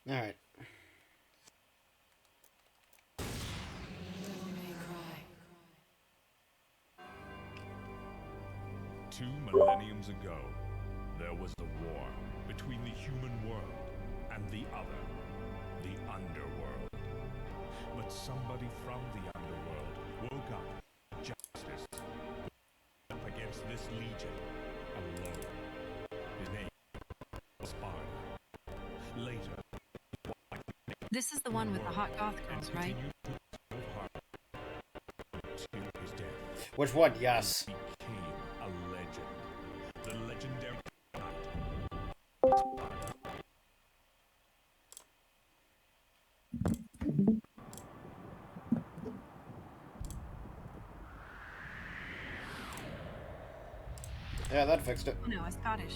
Alright. Two millenniums ago, there was a war between the human world and the other, the underworld. But somebody from the underworld woke up justice up against this legion alone. His name was Sparta. Later, This is the one with the hot goth girls, right? continued to serve hard to his death. Which one? Yes. Became a legend. The legendary knight. Yeah, that fixed it. Oh no, I'm Scottish.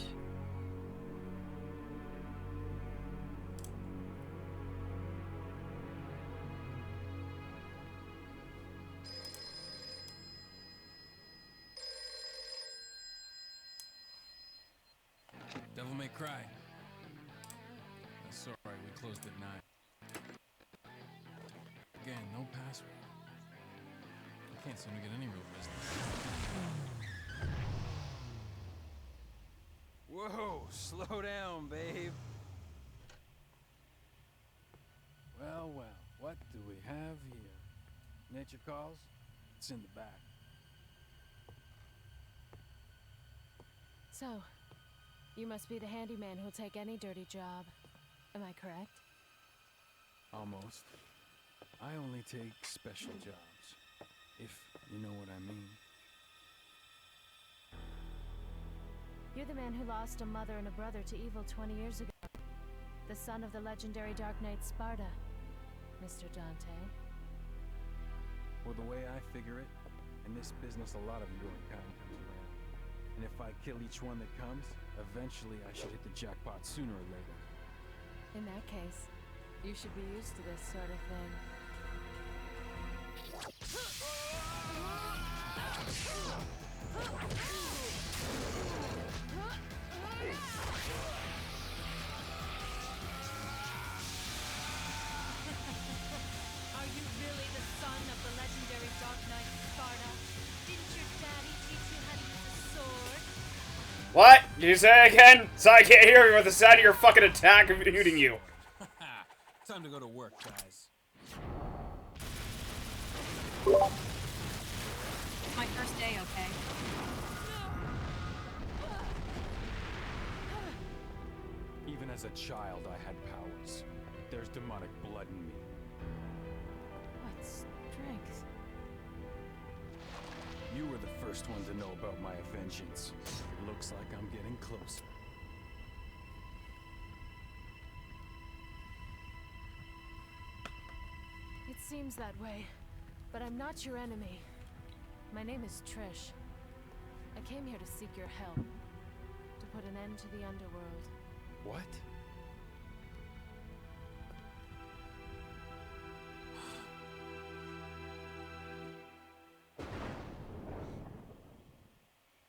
Devil May Cry. Sorry, we closed at 9. Again, no password. I can't seem to get any real business. Whoa, slow down, babe. Well, what do we have here? Nature calls? It's in the back. So, you must be the handyman who'll take any dirty job. Am I correct? Almost. I only take special jobs, if you know what I mean. You're the man who lost a mother and a brother to evil 20 years ago. The son of the legendary Dark Knight Sparta, Mr. Dante. Well, the way I figure it, in this business a lot of your kind comes around. And if I kill each one that comes, eventually I should hit the jackpot sooner or later. In that case, you should be used to this sort of thing. Are you really the son of the legendary Dark Knight Sparta? Didn't your daddy teach you how to use a sword? What? Did you say it again? So I can't hear you with the sound of your fucking attack shooting you. Time to go to work, guys. It's my first day, okay? Even as a child, I had powers. There's demonic blood in me. What strength? You were the first one to know about my vengeance. Looks like I'm getting closer. It seems that way, but I'm not your enemy. My name is Trish. I came here to seek your help, to put an end to the underworld. What?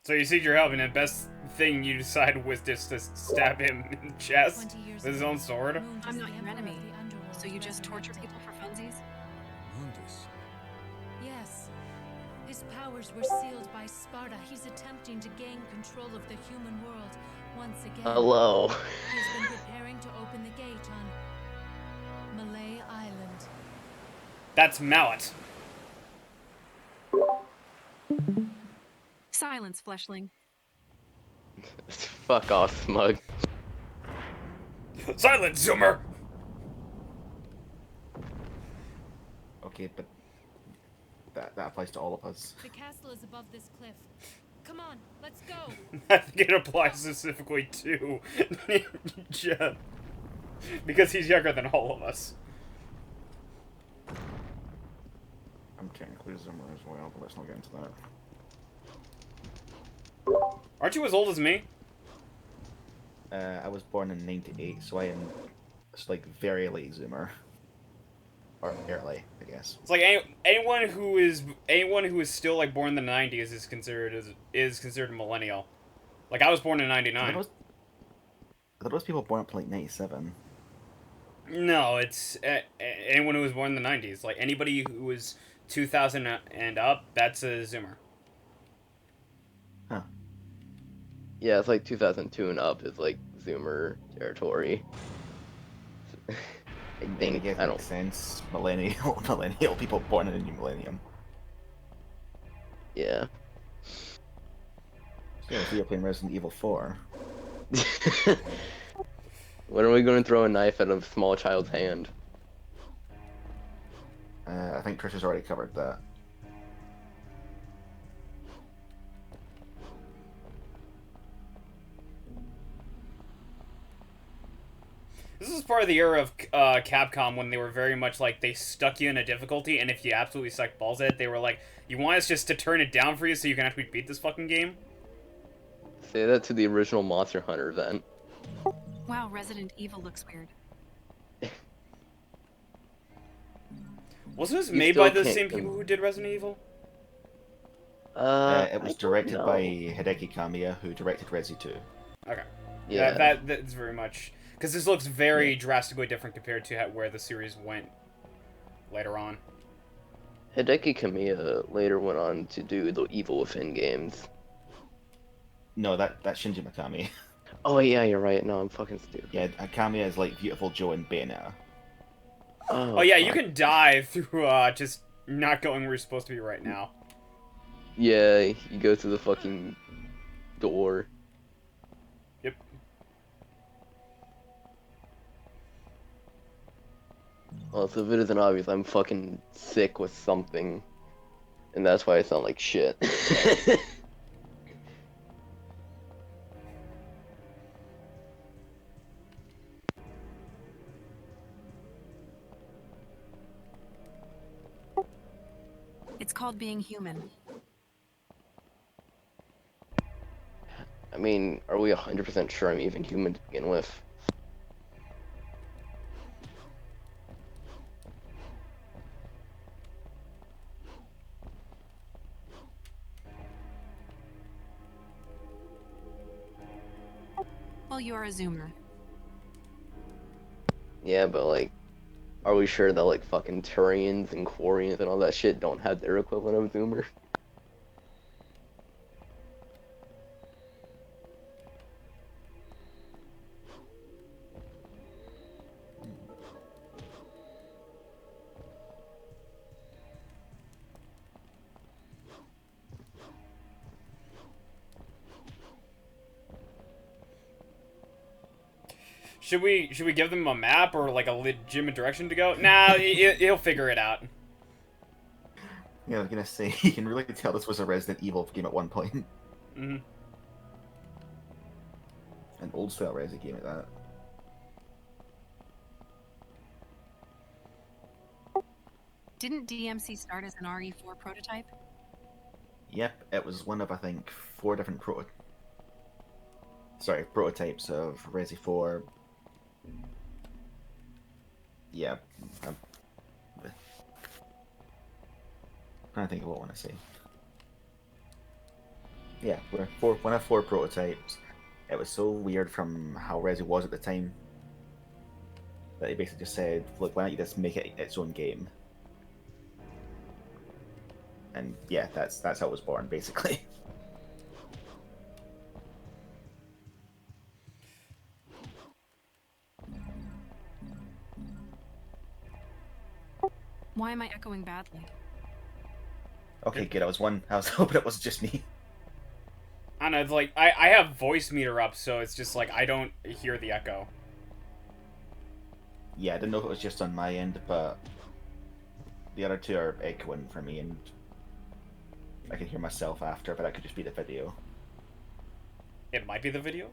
So you seek your help, and the best thing you decide was just to stab him in the chest 20 years with his ago, own sword? Moon I'm was not the your emperor enemy. of the underworld So you back just in the torture day. people for funsies? Mundus. Yes. His powers were sealed by Sparta. He's attempting to gain control of the human world once again. Hello. He has been preparing to open the gate on Malay Island. That's Mallet. Silence, fleshling. Fuck off, smug. Silence, Zoomer! Okay, but that applies to all of us. The castle is above this cliff. Come on, let's go. I think it applies specifically to Ninja. Because he's younger than all of us. I'm technically Zoomer as well, but let's not get into that. Aren't you as old as me? I was born in '98, so I am like very late Zoomer, or early, I guess. It's like anyone who is still like born in the '90s is considered a millennial. Like I was born in '99. I thought it was people born up to like '97. No, it's anyone who was born in the 90s. Like, anybody who was 2000 and up, that's a Zoomer. Huh. Yeah, it's like 2002 and up is like Zoomer territory. I I think. guess I makes don't. sense. Millennial people born in the new millennium. Yeah. Yeah, so you're playing Resident Evil 4. When are we going to throw a knife at a small child's hand? I think Trish has already covered that. This is part of the era of Capcom when they were very much like they stuck you in a difficulty, and if you absolutely sucked balls at it, they were like, "You want us just to turn it down for you so you can actually beat this fucking game?" Say that to the original Monster Hunter then. Wow, Resident Evil looks weird. Wasn't this You made still by the can't same people who did Resident Evil? It was I don't directed know. by Hideki Kamiya, who directed Resi 2. Okay. Yeah. That's very much because this looks very drastically different compared to where the series went later on. Hideki Kamiya later went on to do the Evil Within games. No, that's Shinji Mikami. Oh yeah, you're right. No, I'm fucking stupid. Yeah, Kamiya is like Beautiful Joe and Bayonetta. Oh yeah, you fuck. can die through just not going where you're supposed to be right now. Yeah, you go through the fucking door. Yep. Well, so if it isn't obvious, I'm fucking sick with something. And that's why I sound like shit. It's called being human. I mean, are we 100% sure I'm even human to begin with? Well, you're a Zoomer. Yeah, but like, are we sure that like fucking Turians and Quarians and all that shit don't have their equivalent of Zoomer? Should we give them a map or like a legitimate direction to go? Nah, he'll figure it out. Yeah, I was gonna say, you can really tell this was a Resident Evil game at one point. Mm-hmm. An old style Resident game at that. Didn't DMC start as an RE4 prototype? Yep, it was one of, I think, 4 different prototypes of Resi 4. Yeah, I'm trying to think of what I want to say. Yeah, one of 4 prototypes. It was so weird from how Resi was at the time that they basically just said, look, why don't you just make it its own game? And yeah, that's how it was born, basically. Why am I echoing badly? Okay, good. I was hoping it was just me. I don't know, it's like I have voice meter up, so it's just like I don't hear the echo. Yeah, I didn't know if it was just on my end, but the other 2 are echoing for me, and I can hear myself after, but that could just be the video. It might be the video.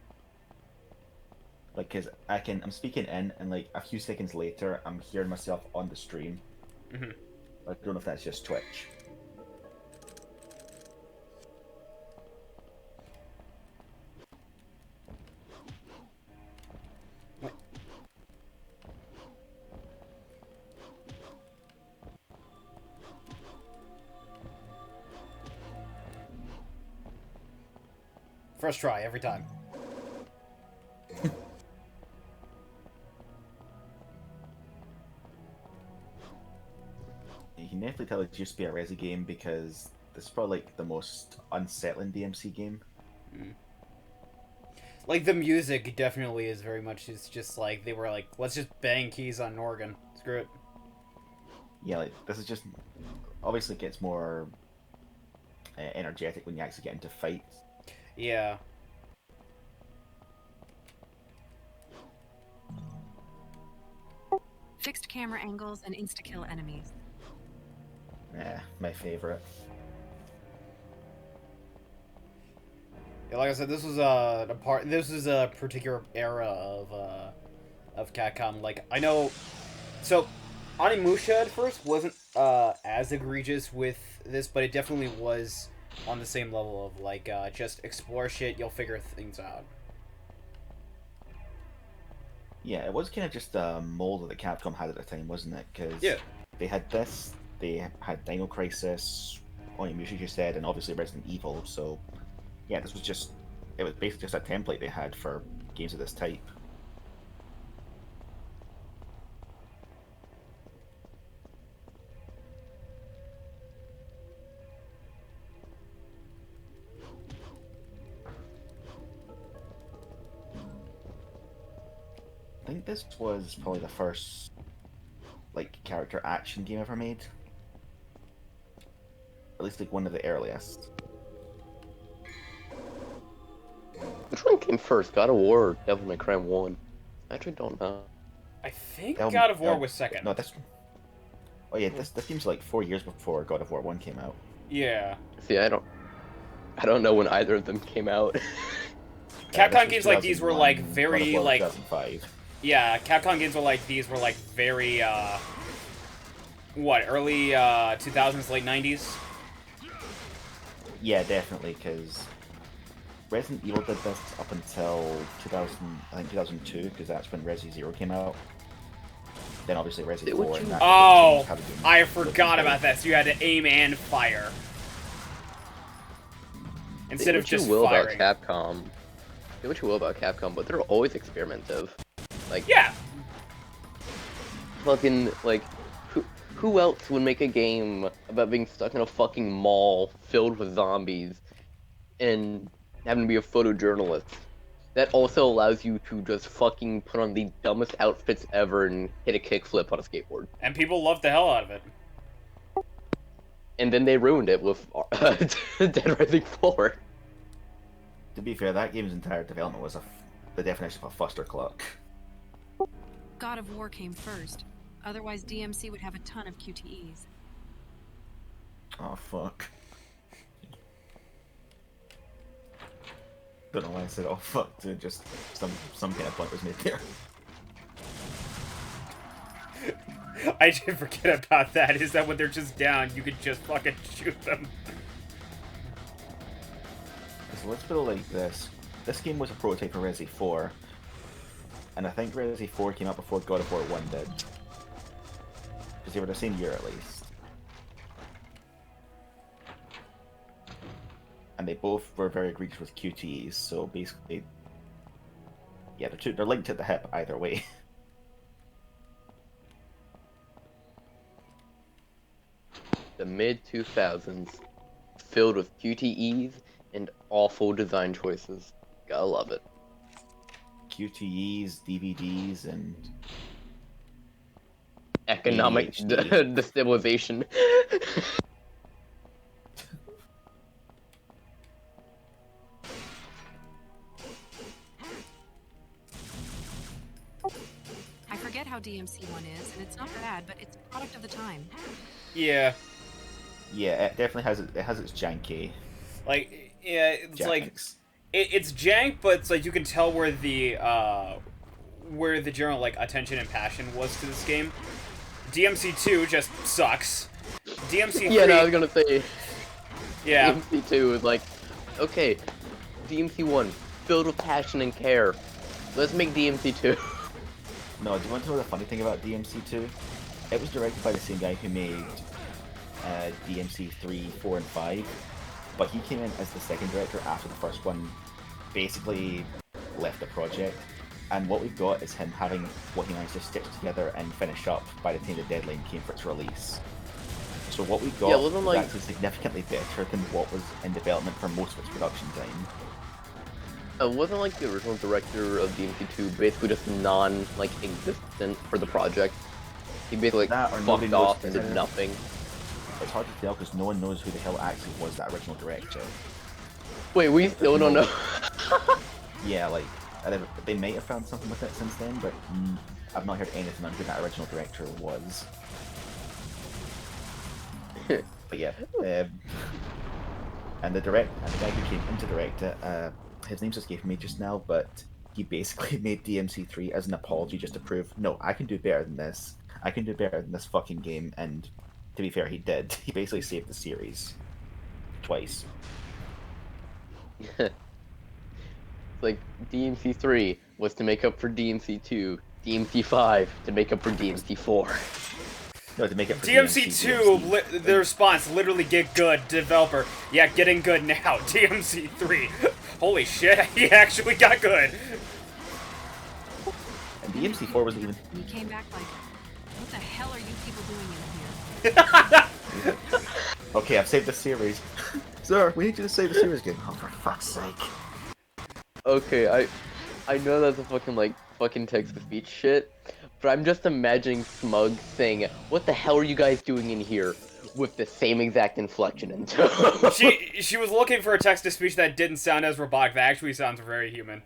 Like, cause I'm speaking in, and like a few seconds later, I'm hearing myself on the stream. Mm-hmm. I don't know if that's just Twitch. First try every time. definitely tell it used to be a Resi game because this is probably like the most unsettling DMC game. Like, the music definitely is very much, it's just like, they were like, let's just bang keys on an organ. Screw it. Yeah, like, this is just... Obviously it gets more energetic when you actually get into fights. Yeah. Fixed camera angles and insta-kill enemies. My favorite. Yeah, like I said, this was this is a particular era of Capcom. Like, I know, so Onimusha at first wasn't as egregious with this, but it definitely was on the same level of like just explore shit, you'll figure things out. Yeah, it was kind of just a mold that Capcom had at the time, wasn't it? Because they had this, they had Dino Crisis, Onimusha, as you said, and obviously Resident Evil. So yeah, this was just, it was basically just a template they had for games of this type. I think this was probably the first, like, character action game ever made. At least, like, one of the earliest. Which one came first, God of War or Devil May Cry 1? I actually don't know. I think God of War was second. No, this... Oh yeah, this game's like 4 years before God of War 1 came out. Yeah. See, I don't know when either of them came out. Capcom games like these were like very God of War like 2005. Yeah, Capcom games were like these were like very what, early 2000s, late 90s? Yeah, definitely, because Resident Evil did this up until 2002, because that's when Resi Zero came out. Then obviously Resi 4 and that. Oh, I forgot about that. So you had to aim and fire instead of just firing. About Capcom. Say what you will about Capcom, but they're always experimentative. Like, yeah. Fucking, like, who else would make a game about being stuck in a fucking mall filled with zombies and having to be a photojournalist? That also allows you to just fucking put on the dumbest outfits ever and hit a kickflip on a skateboard. And people love the hell out of it. And then they ruined it with Dead Rising 4. To be fair, that game's entire development was the definition of a fustercluck. God of War came first. Otherwise, DMC would have a ton of QTEs. Oh, fuck. Don't know why I said oh fuck, dude, just some kind of point was made there. I did forget about that, is that when they're just down, you could just fucking shoot them. So let's put it like this. This game was a prototype for Resi 4, and I think Resi 4 came out before God of War 1 did. Because they were the same year at least. And they both were very egregious with QTEs, so basically, yeah, they're linked at the hip either way. The mid-2000s, filled with QTEs and awful design choices. Gotta love it. QTEs, DVDs, and... Economic destabilization. I forget how DMC one is, and it's not bad, but it's a product of the time. Yeah. Yeah, it definitely has its janky. Like, yeah, it's janks. like it's jank, but it's like you can tell where the general like attention and passion was to this game. DMC 2 just sucks. DMC 3... Yeah, no, I was gonna say. Yeah. DMC 2 is like, okay, DMC 1 filled with passion and care. Let's make DMC 2. No, do you want to know the funny thing about DMC 2? It was directed by the same guy who made DMC 3, 4, and 5, but he came in as the second director after the first one basically left the project, and what we've got is him having what he managed to stitch together and finish up by the time the deadline came for its release. So what we got Yeah, it wasn't was like- actually significantly better than what was in development for most of its production time. It wasn't like the original director of DMC2 basically just existent for the project. He basically That or nobody fucked knows off and did better. nothing. It's hard to tell because no one knows who the hell actually was that original director. Wait, we still don't know. Yeah, like, they might have found something with it since then, but I've not heard anything on who that original director was. But yeah, and the guy who came in to direct it, his name's escaping me just now, but he basically made DMC3 as an apology just to prove, no, I can do better than this. I can do better than this fucking game, and to be fair, he did. He basically saved the series. Twice. Like, DMC3 was to make up for DMC2, DMC5 to make up for DMC4. No, to make it for DMC2, the response, literally get good, developer. Yeah, getting good now. DMC3, holy shit, he actually got good. And DMC4 wasn't even... And he came back like, what the hell are you people doing in here? Okay, I've saved the series. Sir, we need you to save the series again. Oh, for fuck's sake. Okay, I know that's a fucking text-to-speech shit, but I'm just imagining Smug saying, "What the hell are you guys doing in here?" with the same exact inflection and tone. She was looking for a text-to-speech that didn't sound as robotic. That actually sounds very human.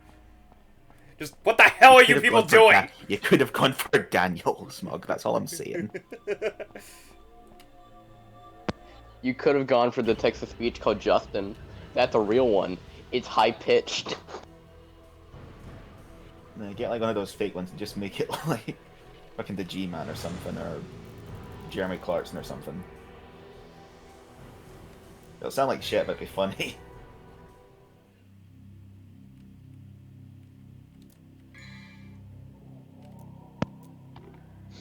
Just, what the hell are you people doing? You could have gone for Daniel, Smug. That's all I'm saying. You could have gone for the text-to-speech called Justin. That's a real one. It's high-pitched. No, get like one of those fake ones and just make it like fucking the G-Man or something, or Jeremy Clarkson or something. It'll sound like shit, but it'll be funny.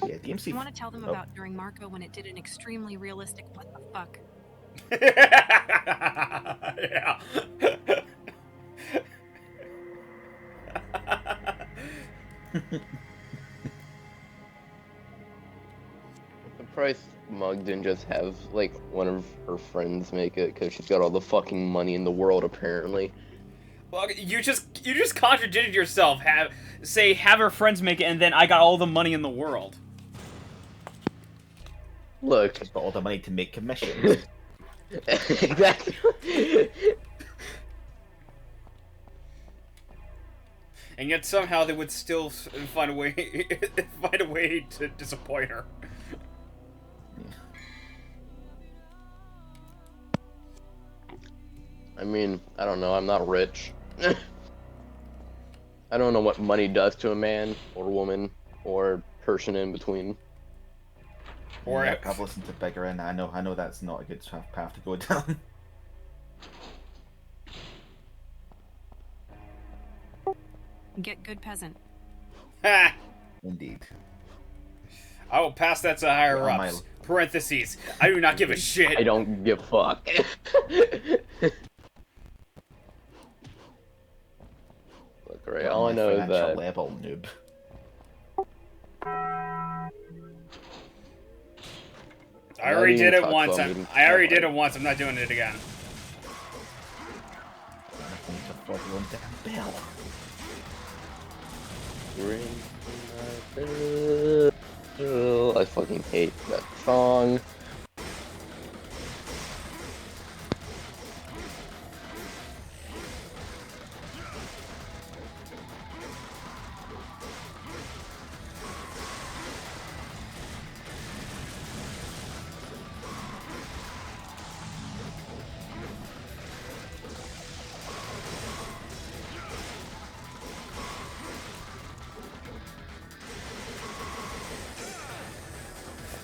Yeah, DMC. You want to tell them about during Marco when it did an extremely realistic what the fuck? Yeah. The price Mug didn't just have like one of her friends make it because she's got all the fucking money in the world apparently. Well, you just contradicted yourself. Have her friends make it, and then I got all the money in the world. Look, Just got all the money to make commissions. exactly. And yet somehow they would still find a way to disappoint her. I mean, I don't know. I'm not rich. I don't know what money does to a man or woman or person in between. Or Yeah, I've listened to Bigger, and I know that's not a good path to go down. Get good peasant. Ha! Indeed. I will pass that to higher Yeah, ups. Parentheses. I do not give a shit. I don't give a fuck. Look, right, all I know is that level noob. I already did it once. I already did it once. I'm not doing it again. I need to fuck your own damn bell. Ring my bell. I fucking hate that song.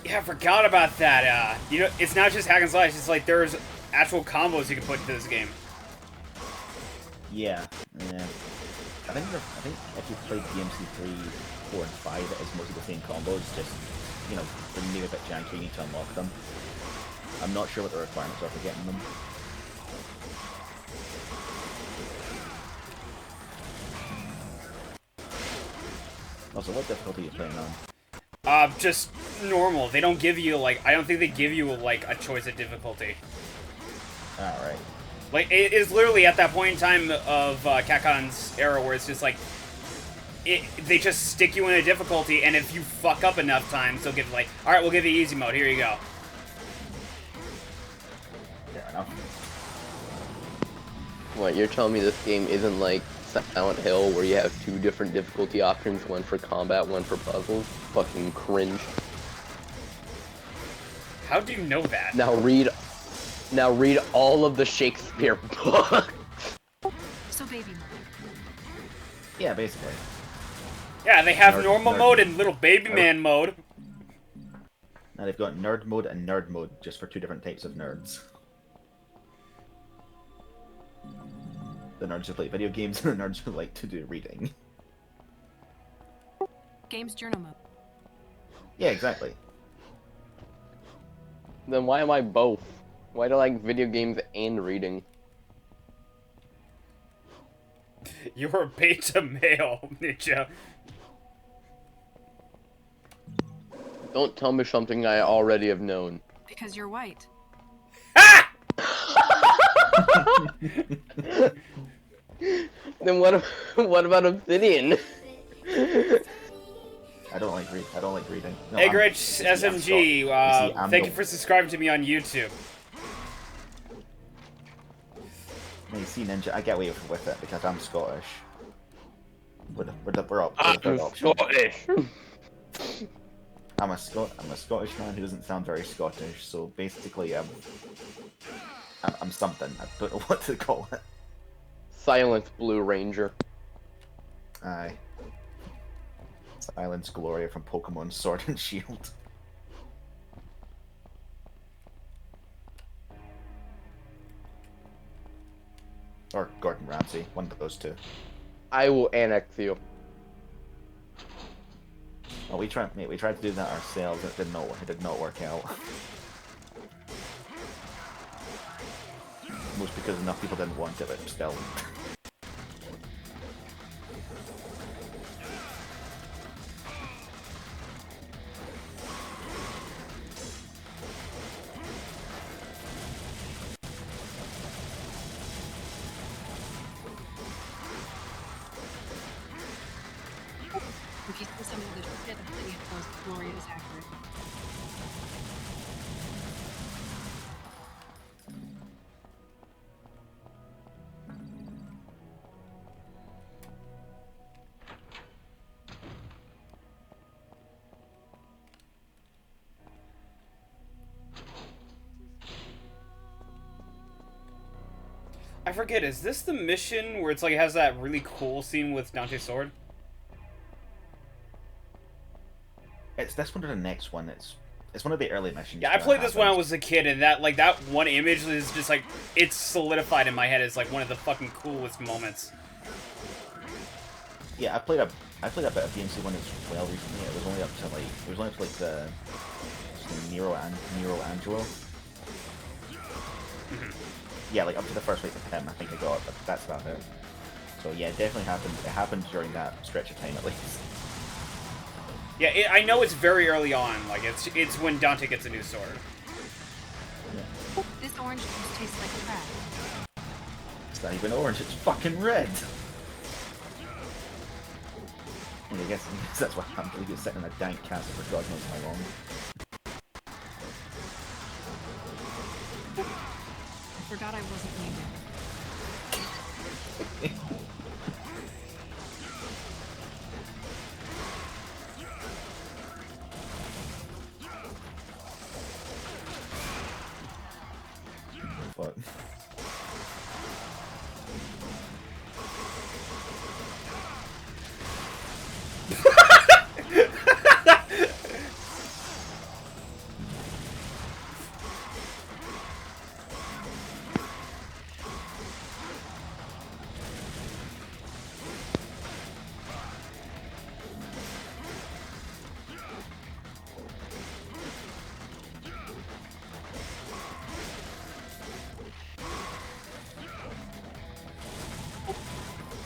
Yeah, I forgot about that. You know, it's not just hack and slash. It's like there's actual combos you can put into this game. Yeah. I think if you played DMC 3, 4, and 5, it is mostly the same combos. Just, you know, they're maybe a bit janky. You need to unlock them. I'm not sure what the requirements are for getting them. Also, what difficulty are you playing on? Just normal. They don't give you, like, I don't think they give you, like, a choice of difficulty. Alright. Like, it is literally at that point in time of Capcom's era where it's just like, they just stick you in a difficulty, and if you fuck up enough times, they'll give, like, alright, we'll give you easy mode, here you go. Fair enough. What, you're telling me this game isn't like Silent Hill where you have 2 different difficulty options, one for combat, one for puzzles? Fucking cringe. How do you know that? Now read all of the Shakespeare books. So baby mode. Yeah, basically. Yeah, they have Nerd- normal nerd- mode and little baby nerd- man mode. Now they've got nerd mode and nerd mode just for 2 different types of nerds. The nerds who play video games and the nerds who like to do reading. Games journal mode. Yeah, exactly. Then why am I both? Why do I like video games and reading? You're a beta male, Ninja. Don't tell me something I already have known. Because you're white. Then what about Obsidian? I don't like reading. No, Eggrich you see, I'm SMG, Scot- you see, I'm thank the- you for subscribing to me on YouTube. Now you see, Ninja, I get away with it because I'm Scottish. We're the third I'm option. Scottish. I'm a Scottish man who doesn't sound very Scottish, so basically I'm something. I don't know what to call it. Silence, Blue Ranger. Aye. Silence Gloria from Pokemon Sword and Shield. Or Gordon Ramsay, one of those 2. I will annex you. Oh, we tried to do that ourselves. It did not work out. Most because enough people didn't want it, but still. If you see some of the shit that you post, Gloria is accurate. I forget, is this the mission where it's like it has that really cool scene with Dante's sword? It's this one or the next one. It's one of the early missions. Yeah, I that played this when I happens. was a kid, and that one image is just like, it's solidified in my head as like one of the fucking coolest moments. Yeah, I played a bit of DMC one as well recently. It was only up to like the Nero Angelo. Yeah, like up to the first week of him, I think I got, but that's about it. So yeah, it definitely happened. It happened during that stretch of time at least. Yeah, I know it's very early on. Like it's when Dante gets a new sword. This orange juice tastes like crap. It's not even orange. It's fucking red. And I guess that's what happened. We get sitting in a dank castle for God knows how long. I forgot I wasn't muted. But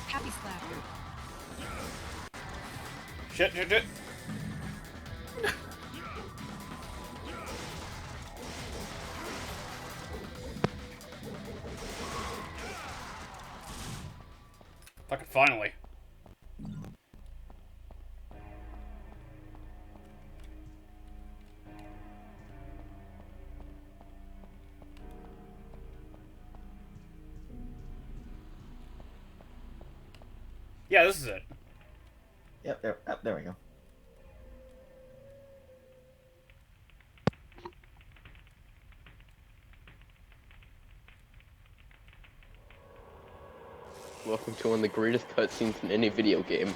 Happy slap. Shit. Fucking finally. Yeah, this is it. Yep, there we go. Welcome to one of the greatest cutscenes in any video game.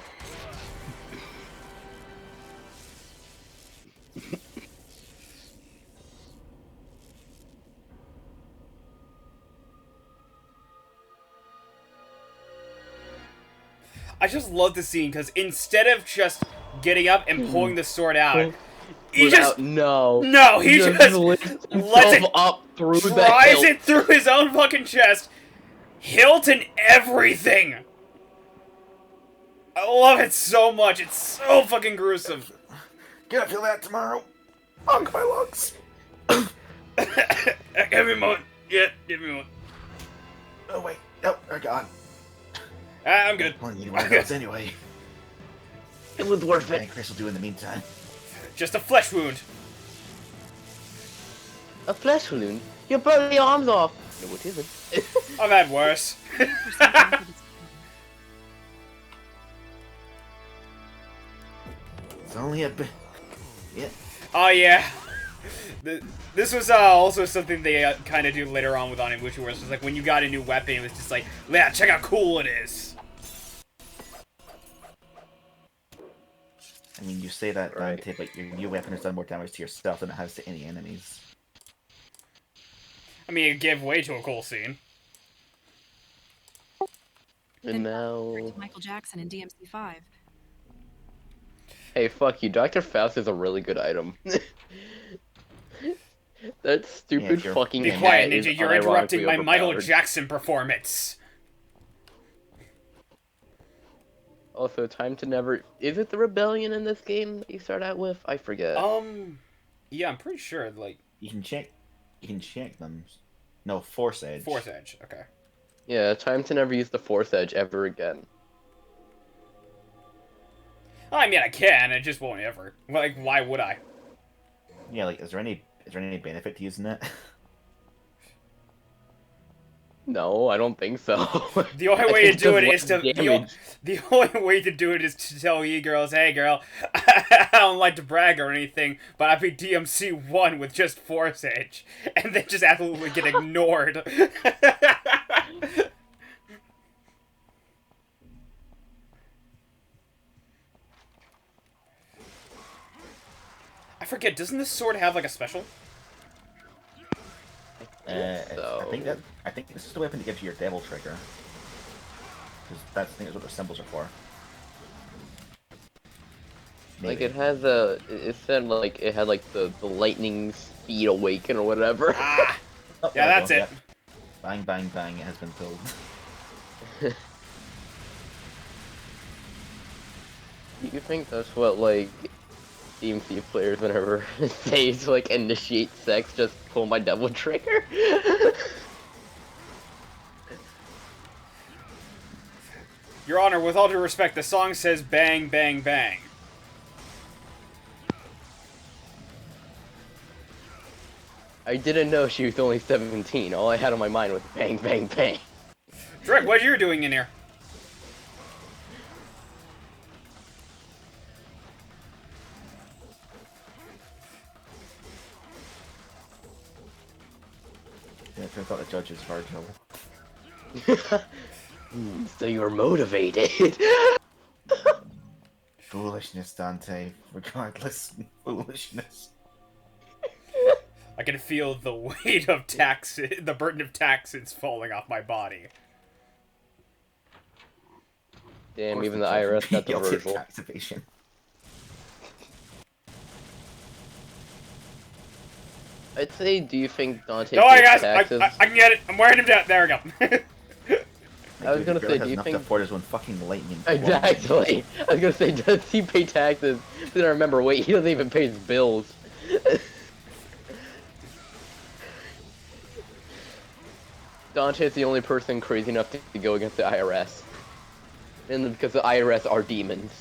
I just love the scene because instead of just getting up and pulling the sword out, he just no, he just lifts lets it up through the drives hilt. it through his own fucking chest, hilt and everything. I love it so much. It's so fucking gruesome. Gonna feel that tomorrow. Unk my lungs. Give me a moment. Yeah, give me a moment. Oh wait, nope, they're gone. I'm good. Well, you need one of those anyway. It was worth And it. Chris will do in the meantime. Just a flesh wound. A flesh wound? You burned the arms off. No, it isn't. I've had worse. It's only a bit. Yeah. Oh yeah. This was also something they kind of do later on with Onimusha, where it's just like when you got a new weapon, it was just like, yeah, check how cool it is. I mean, you say that, Right. Dante, but your new weapon has done more damage to yourself than it has to any enemies. I mean, it gave way to a cool scene. And now... Michael Jackson in DMC 5. Hey, fuck you. Dr. Faust is a really good item. That stupid you're- fucking Be hat quiet, is Ninja. You're interrupting unironically my Michael overpowered. Jackson performance. Also, time to never... Is it the rebellion in this game that you start out with? I forget. Yeah, I'm pretty sure, like... You can check them. No, Force Edge. Force Edge, okay. Yeah, time to never use the Force Edge ever again. I mean, I can, it just won't ever. Like, why would I? Yeah, like, is there any benefit to using it? No, I don't think so. The only I way to think do it does is to... less The damage. only way to do it is to tell e-girls, hey girl, I don't like to brag or anything, but I beat DMC 1 with just Force Edge, and then just absolutely get ignored. I forget, doesn't this sword have like a special? So- I think this is the weapon that gives you your devil trigger. Because I think that's what the symbols are for. Like, Maybe. it has a... It said, like, it had, like, the lightning speed awaken or whatever. Ah! Oh, Yeah, there we that's go, it. yep. Bang, bang, bang, it has been pulled. You think that's what, like, DMC players, whenever they to, like, initiate sex, just pull my devil trigger? Your Honor, with all due respect, the song says bang, bang, bang. I didn't know she was only 17. All I had on my mind was bang, bang, bang. Drake, what are you doing in here? Yeah, it turns out the judge is Virgil. So you're motivated. Foolishness, Dante. Regardless, foolishness. I can feel the weight of taxes, the burden of taxes falling off my body. Damn, Of course even the judge would IRS be got the guilty of Virgil. tax evasion. I'd say, do you think Dante Don't worry, pays guys. taxes? I can get it. I'm wearing him down. There we go. I was dude, gonna he barely say, has do you enough think... to afford his own fucking lightning. Exactly. I was gonna say, does he pay taxes? But then I remember, wait, he doesn't even pay his bills. Dante is the only person crazy enough to go against the IRS. And because the IRS are demons.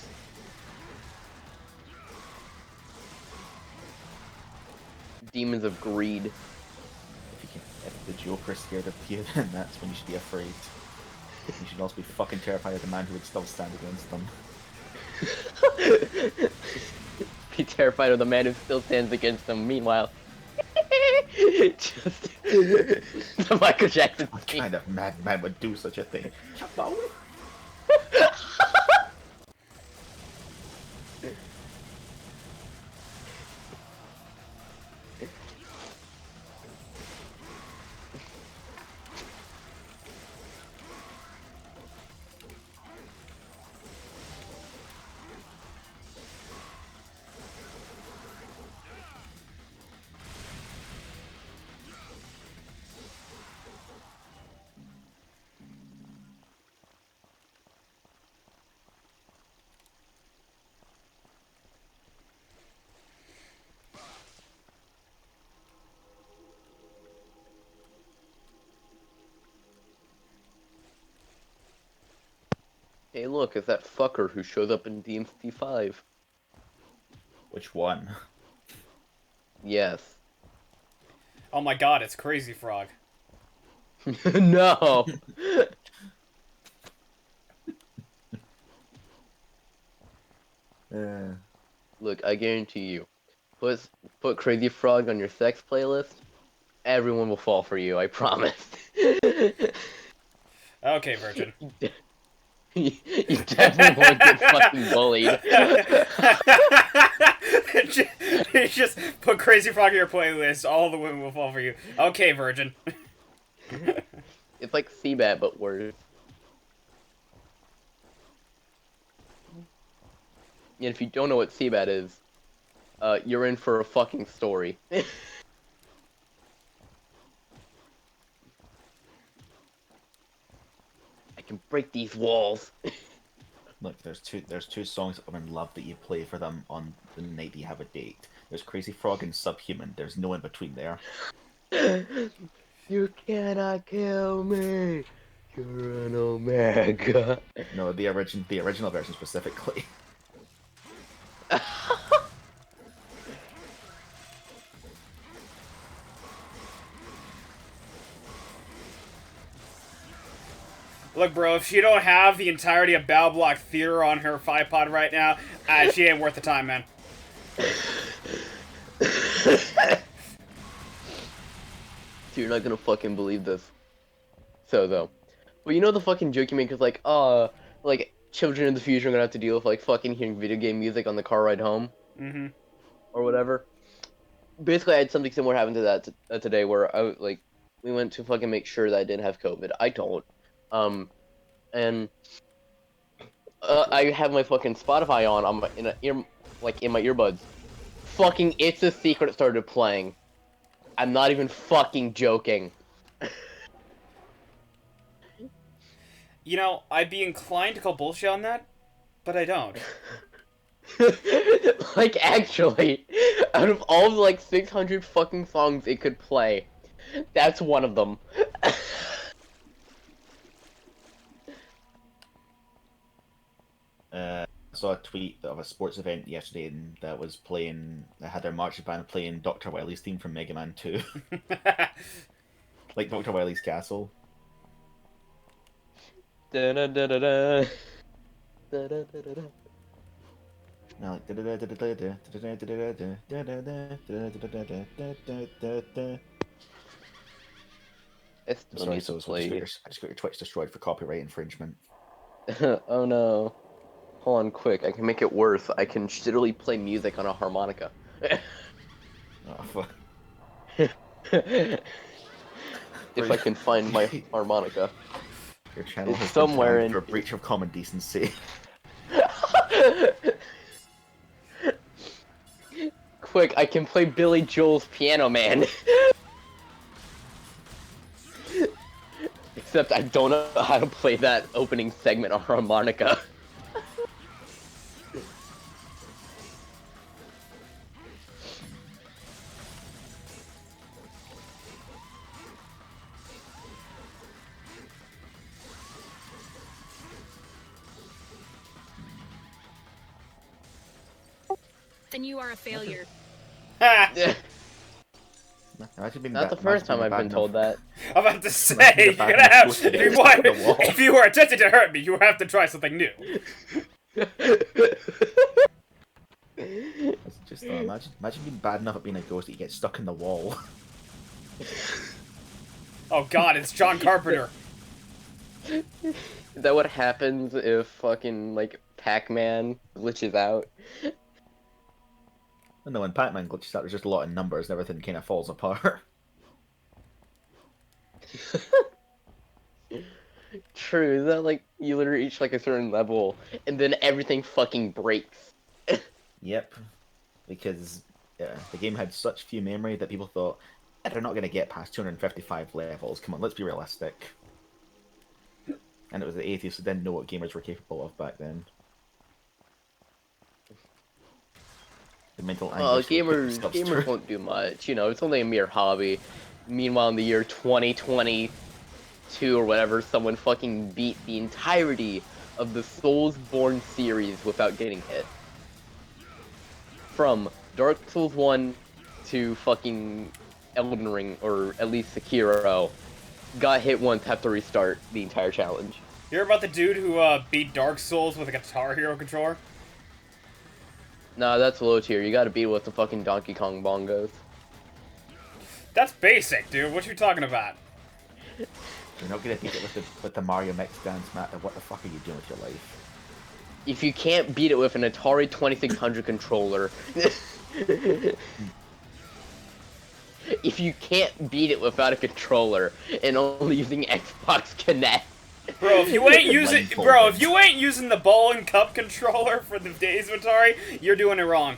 Demons of greed. If the Joker's scared of you, then that's when you should be afraid. You should also be fucking terrified of the man who would still stand against them. Be terrified of the man who still stands against them. Meanwhile, just the Michael Jackson What scene. kind of madman would do such a thing? Hey, look, it's that fucker who showed up in DMC 5. Which one? Yes. Oh my god, it's Crazy Frog. No. Look, I guarantee you, put Crazy Frog on your sex playlist, everyone will fall for you, I promise. Okay, Virgin. You definitely won't get fucking bullied. Just put Crazy Frog in your playlist, all the women will fall for you. Okay, Virgin. It's like Seabat, but worse. And if you don't know what Seabat is, you're in for a fucking story. I can break these walls. Look, there's two songs that women love that you play for them on the night that you have a date. There's Crazy Frog and Subhuman. There's no in between there. You cannot kill me. You're an Omega. No, the original version specifically. Look, bro, if she don't have the entirety of Battle Block Theater on her 5-pod right now, she ain't worth the time, man. You're not gonna fucking believe this. So, though. But you know the fucking joke you make is like, like, children in the future are gonna have to deal with, like, fucking hearing video game music on the car ride home? Mm-hmm. Or whatever. Basically, I had something similar happen to that today, where we went to fucking make sure that I didn't have COVID. I don't. And I have my fucking Spotify on in my earbuds. Fucking It's a Secret started playing. I'm not even fucking joking. You know, I'd be inclined to call bullshit on that, but I don't. Like, actually, out of all the, like, 600 fucking songs it could play, that's one of them. I saw a tweet of a sports event yesterday and that was playing. They had their marching band playing Dr. Wily's theme from Mega Man 2, like Dr. Wily's Castle. Da-da-da-da-da. No, like It still sorry, needs to so play. I just got your Twitch destroyed for copyright infringement. Oh no. Hold on, quick. I can make it worse. I can shittily play music on a harmonica. Oh fuck. If I can find my harmonica. Your channel It's has somewhere been in- for breach of common decency. Quick, I can play Billy Joel's Piano Man. Except I don't know how to play that opening segment on harmonica. Then you are a failure. Ha! Imagine being Not the ba- first imagine time being I've bad been told enough- that. I'm about to Imagine say, the you're bad gonna have, enough to if you, get want, stuck on the wall. if you were attempting to hurt me, you have to try something new. It's just imagine being bad enough at being a ghost that you get stuck in the wall. Oh god, it's John Carpenter. Is that what happens if fucking, like, Pac-Man glitches out? No, when Pac-Man glitches out, there's just a lot of numbers and everything kind of falls apart. True, is that like, you literally reach like a certain level, and then everything fucking breaks? Yep. Because the game had such few memory that people thought, they're not going to get past 255 levels. Come on, let's be realistic. And it was the atheists who didn't know what gamers were capable of back then. The mental Well, anguish they put gamers themselves through. won't do much, you know, it's only a mere hobby. Meanwhile, in the year 2022 or whatever, someone fucking beat the entirety of the Soulsborne series without getting hit. From Dark Souls 1 to fucking Elden Ring, or at least Sekiro, got hit once, have to restart the entire challenge. You hear about the dude who beat Dark Souls with a Guitar Hero controller? Nah, that's low tier. You gotta beat it with the fucking Donkey Kong bongos. That's basic, dude. What you talking about? You're not going to beat it with the Mario Mix dance, Matt. What the fuck are you doing with your life? If you can't beat it with an Atari 2600 controller, if you can't beat it without a controller and only using Xbox Kinect, Bro, if you ain't using Blindfolded. the ball and cup controller for the days of Atari, you're doing it wrong.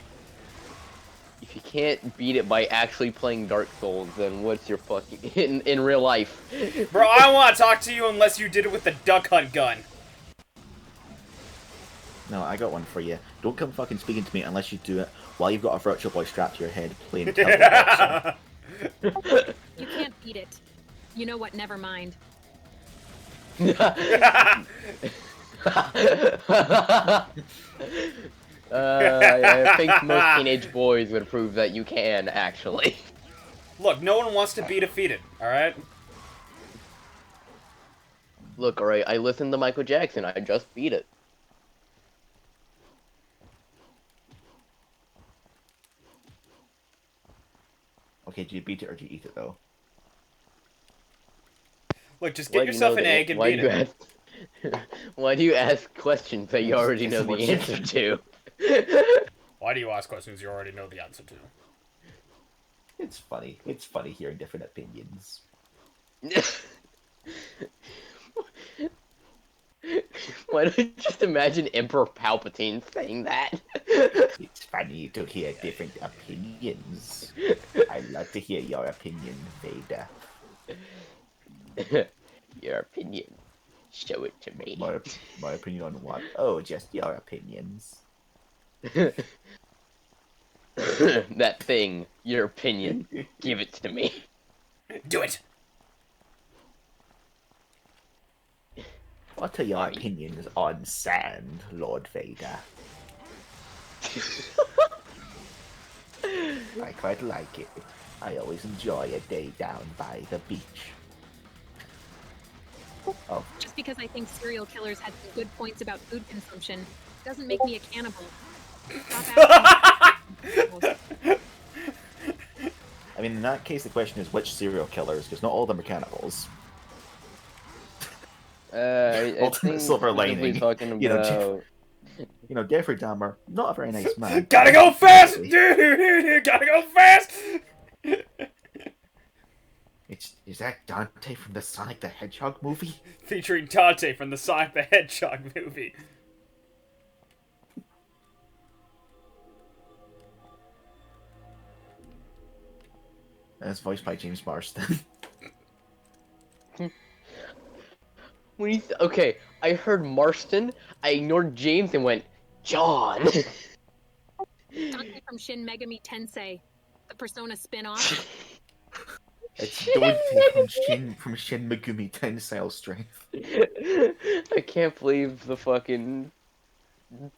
if you can't beat it by actually playing Dark Souls, then what's your fucking in real life? Bro, I don't want to talk to you unless you did it with the Duck Hunt gun. No, I got one for you. Don't come fucking speaking to me unless you do it while you've got a Virtual Boy strapped to your head playing Boxing. You can't beat it. You know what? Never mind. I think most teenage boys would prove that you can, actually. Look, no one wants to be defeated, alright? Look, alright, I listened to Michael Jackson, I just beat it. Okay, do you beat it or do you eat it though? Look, just get yourself an egg and beat it. Why do you ask questions that you already know the answer to? Why do you ask questions you already know the answer to? It's funny. It's funny hearing different opinions. Why don't you just imagine Emperor Palpatine saying that? It's funny to hear different opinions. I'd love to hear your opinion, Vader. Your opinion. Show it to me. My opinion on what? Oh, just your opinions. That thing, your opinion. Give it to me. Do it! What are your opinions on sand, Lord Vader? I quite like it. I always enjoy a day down by the beach. Oh, Just because I think serial killers had some good points about food consumption doesn't make me a cannibal. Stop asking. I mean, in that case, the question is which serial killers, because not all of them are cannibals. I Ultimate think silver we'll be lining. talking You know, about... Jeffrey Dahmer, not a very nice man. Gotta go fast! Gotta go fast! Is that Dante from the Sonic the Hedgehog movie? Featuring Dante from the Sonic the Hedgehog movie. That's voiced by James Marsden. When he okay, I heard Marston, I ignored James and went, John. Dante from Shin Megami Tensei, the Persona spin-off. It's Dante from Shin Megami Tensei strength. I can't believe the fucking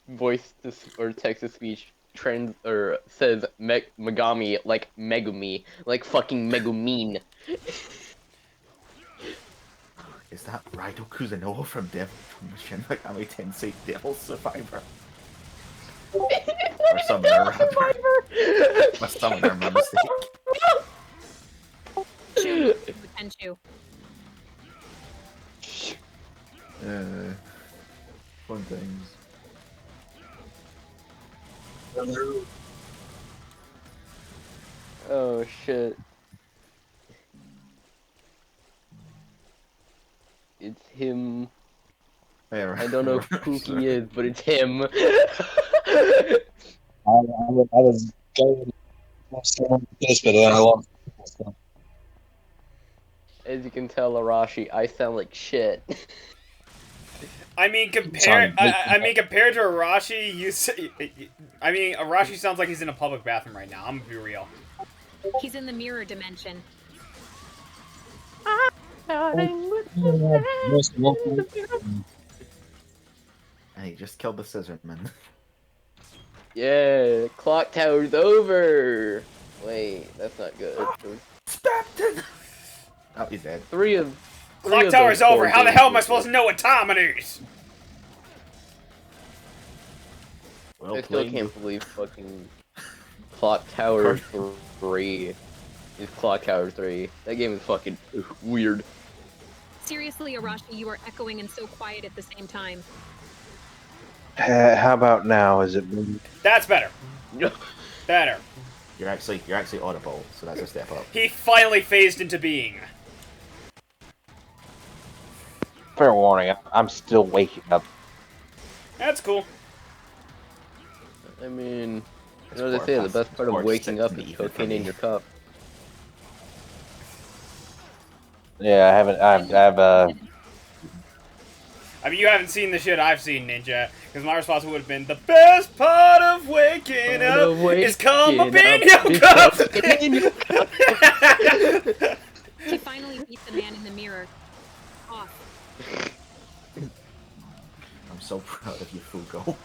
voice to, or text to speech trends or says Megami like Megumi, like fucking Megumin. Is that Raido Kuzunoha from Shin Megami Tensei Devil Survivor? Or Summoner, rather. A Summoner, my mistake. Tenchu. Fun things. Oh shit. It's him. I don't know who he is, but it's him. I was going this, but then I lost. As you can tell, Arashi, I sound like shit. I mean, compared to Arashi, Arashi sounds like he's in a public bathroom right now. I'm gonna be real. He's in the mirror dimension. And he just killed the Scissorman. Yeah, clock tower's over. Wait, that's not good. Spectre! Oh, he's dead. Clock tower's over. How the hell am I supposed to know what time it is? Well I still played. can't believe fucking Clock Tower 3 is Clock Tower 3. That game is fucking weird. Seriously, Arashi, you are echoing and so quiet at the same time. How about now? Is it? That's better. Better. You're actually audible, so that's a step up. He finally phased into being. Fair warning, I'm still waking up. That's cool. I mean, you know what they say, the best part of waking up is cocaine in your cup. Yeah, I haven't. I mean, you haven't seen the shit I've seen, Ninja. Because my response would have been, the best part of waking up is come up in your cup! He finally beat the man in the mirror. Off. I'm so proud of you, Fugo.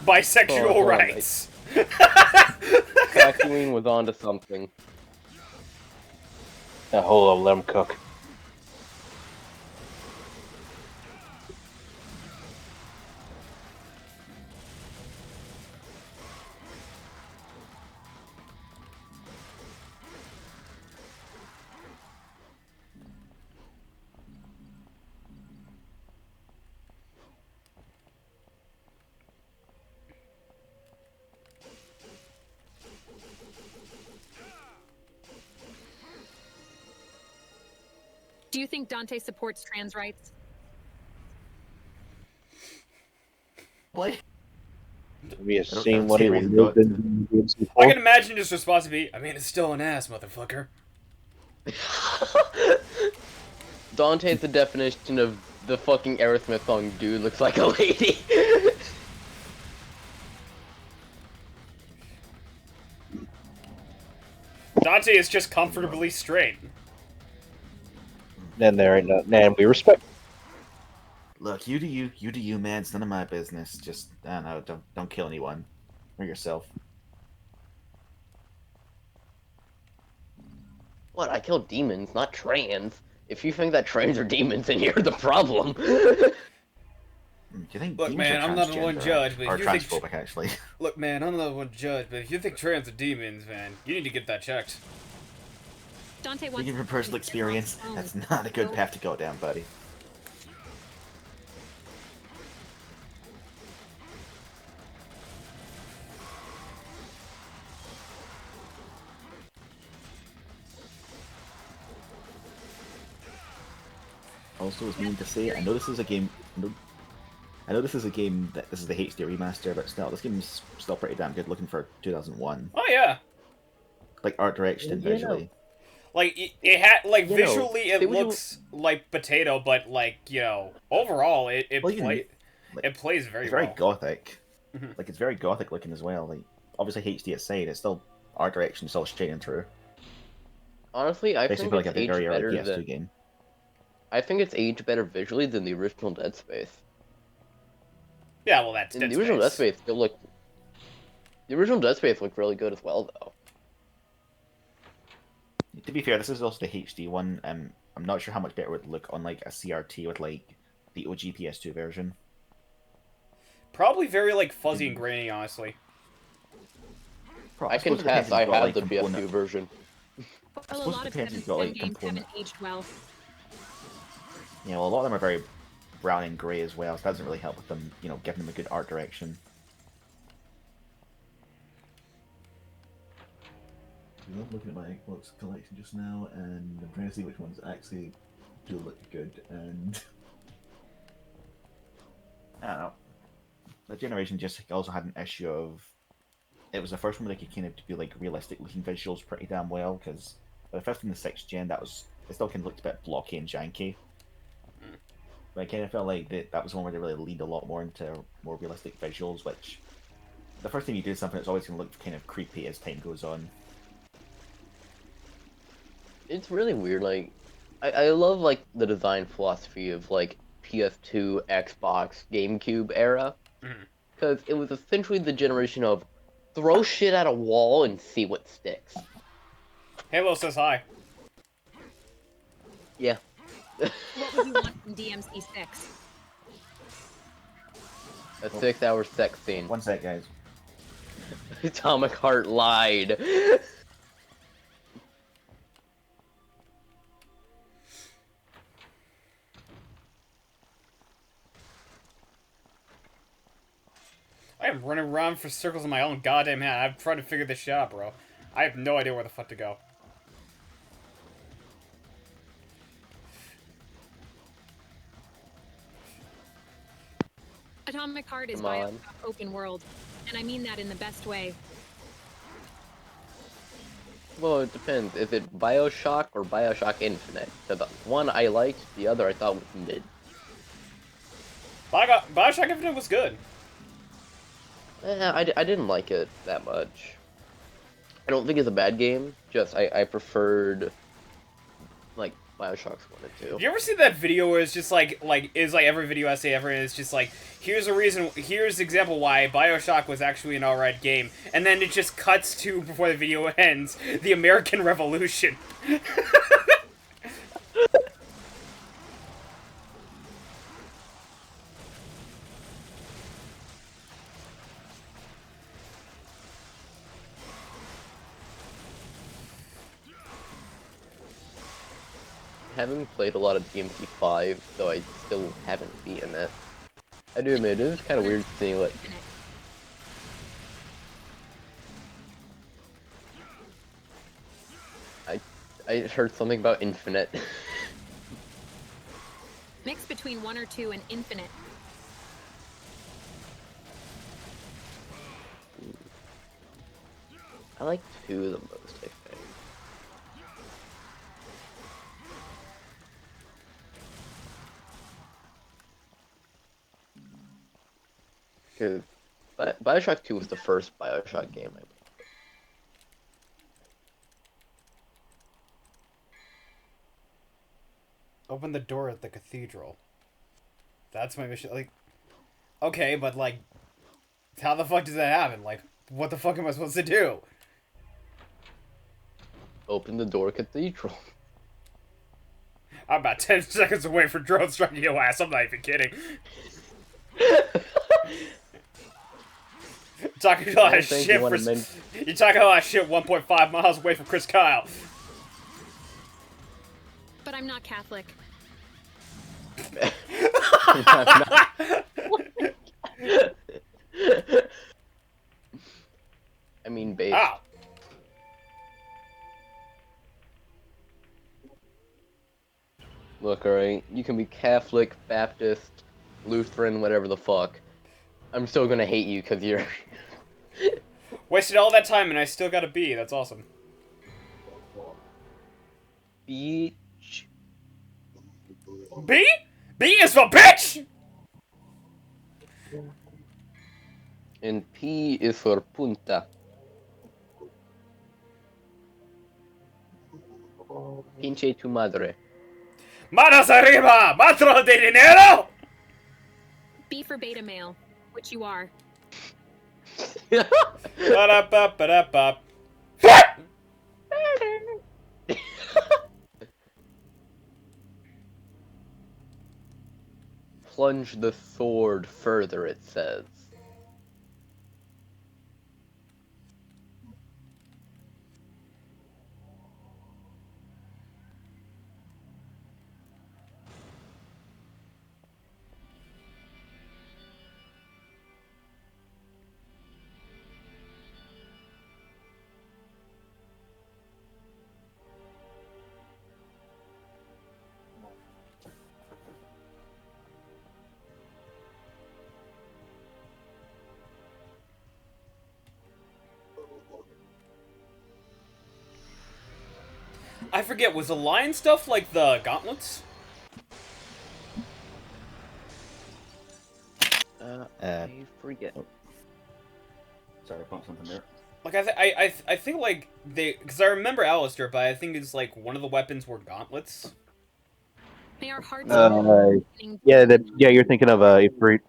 Bisexual rights. Vacuuming was onto something. Hold on, let him cook. Do you think Dante supports trans rights? We have seen what he was doing. I can imagine his response to be, I mean, it's still an ass, motherfucker. Dante's the definition of the fucking Aerosmith song, dude looks like a lady. Dante is just comfortably straight. And there ain't nothing, and we respect. Look, you do you, man. It's none of my business. Just, I don't know, don't kill anyone. Or yourself. What? I killed demons, not trans. If you think that trans are demons, then you're the problem. Do you think Look, demons man, are I'm not the one transgender, judge, but or if you think... transphobic, actually. Look, man, I'm not the one judge, but if you think trans are demons, man, you need to get that checked. Dante wants Speaking from personal experience, that's not a good path to go down, buddy. Also, it's mean to say, I know this is a game. I know this is a game that this is the HD remaster, but still, this game's still pretty damn good. Looking for 2001, Oh, yeah. like art direction and Yeah. visually. Like it had like You know, visually it they would do- looks like potato, but like overall Well, you know, it plays very it's very well. gothic. Mhm. Like it's very gothic looking as well. Like obviously HD aside, it's still art direction still straight and through. Honestly, I Basically think like it's a aged very early better PS2 than game. I think it's aged better visually than the original Dead Space. Yeah, well that's And Dead the original Dead Space. Space still looked. The original Dead Space looked really good as well, though. To be fair, this is also the HD one. I'm not sure how much better it would look on like a CRT with like the OG PS2 version. Probably very like fuzzy and grainy, honestly. Pro- I can suppose it depends test. if I you've got, have like, the component- PS2 version. Well, a suppose lot it of depends 7th if you've got, gen like, games component- haven't aged well. Yeah, well, a lot of them are very brown and grey as well, so that doesn't really help with them, giving them a good art direction. I'm looking at my Xbox collection just now, and I'm trying to see which ones actually do look good, and I don't know. The generation just also had an issue of it was the first one where they could kind of do like realistic looking visuals pretty damn well, because the fifth and the sixth gen it still kind of looked a bit blocky and janky. But I kind of felt like that was one where they really leaned a lot more into more realistic visuals, which the first time you do something, it's always going to look kind of creepy as time goes on. It's really weird. Like, I love like the design philosophy of like PS2, Xbox, GameCube era, Mhm. because it was essentially the generation of throw shit at a wall and see what sticks. Halo says hi. Yeah. What would you want from DMC 6? A 6-hour sex scene. One sec, guys. Atomic Heart lied. I am running around for circles in my own goddamn head. I'm trying to figure this shit out, bro. I have no idea where the fuck to go. Atomic Heart is Come on. Bioshock open world, and I mean that in the best way. Well, it depends. Is it Bioshock or Bioshock Infinite? The one I liked, the other I thought was mid. Bioshock Infinite was good. I didn't like it that much. I don't think it's a bad game. Just I preferred like Bioshocks 1 and 2. Have you ever seen that video where it's just like every video essay ever, and it's just like, here's the example why Bioshock was actually an alright game, and then it just cuts to, before the video ends, the American Revolution. Having played a lot of DMC 5, though I still haven't beaten it. I do admit, it is kind of weird seeing like Infinite. I heard something about Infinite. Mix between 1 or 2 and Infinite. I like 2 the most, I think. Because Bioshock 2 was the first Bioshock game I played. Open the door at the cathedral. That's my mission. Like, okay, but like, how the fuck does that happen? Like, what the fuck am I supposed to do? Open the door cathedral. I'm about 10 seconds away from drone striking your ass. I'm not even kidding. Talking a lot of think shit you for. wanna men- You're talking a lot of shit 1.5 miles away from Chris Kyle. But I'm not Catholic. I mean, base. Ow. Look, alright, you can be Catholic, Baptist, Lutheran, whatever the fuck. I'm still gonna hate you because you're... Wasted all that time and I still got a B. That's awesome. Beach. B? B is for bitch! And P is for punta. Pinche tu madre. Manos arriba! Matro de dinero! B for beta male, which you are. Ba-da-ba-ba-da-ba. Plunge the sword further, it says. I forget, was the lion stuff like the gauntlets? I forget. Oh. Sorry, I bumped something there. Like, I think, like, they... Because I remember Alistair, but I think it's, like, one of the weapons were gauntlets. They are hard Yeah, you're thinking of Ifrit.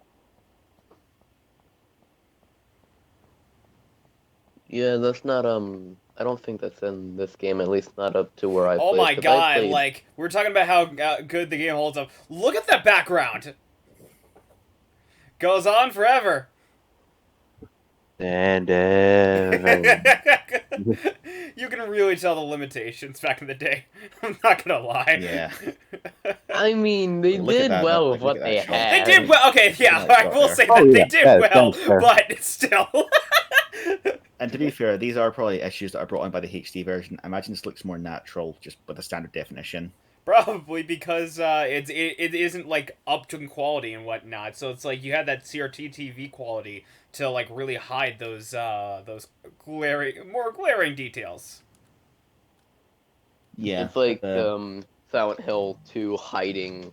Yeah, that's not, I don't think that's in this game, at least not up to where I played. Oh my 'cause god, played... like, we're talking about how good the game holds up. Look at that background! Goes on forever. And You can really tell the limitations back in the day. I'm not gonna lie. Yeah. I mean, they Look at did that, well look with what at they that shot. had. They did well. Okay, yeah, Nice I shot will there. say that Oh, they yeah, did that- well, that's fair. but still. And to be fair, these are probably issues that are brought in by the HD version. I imagine this looks more natural, just with the standard definition. Probably because it isn't like up to quality and whatnot. So it's like you had that CRT TV quality to like really hide those more glaring details. Yeah. It's like Silent Hill 2 hiding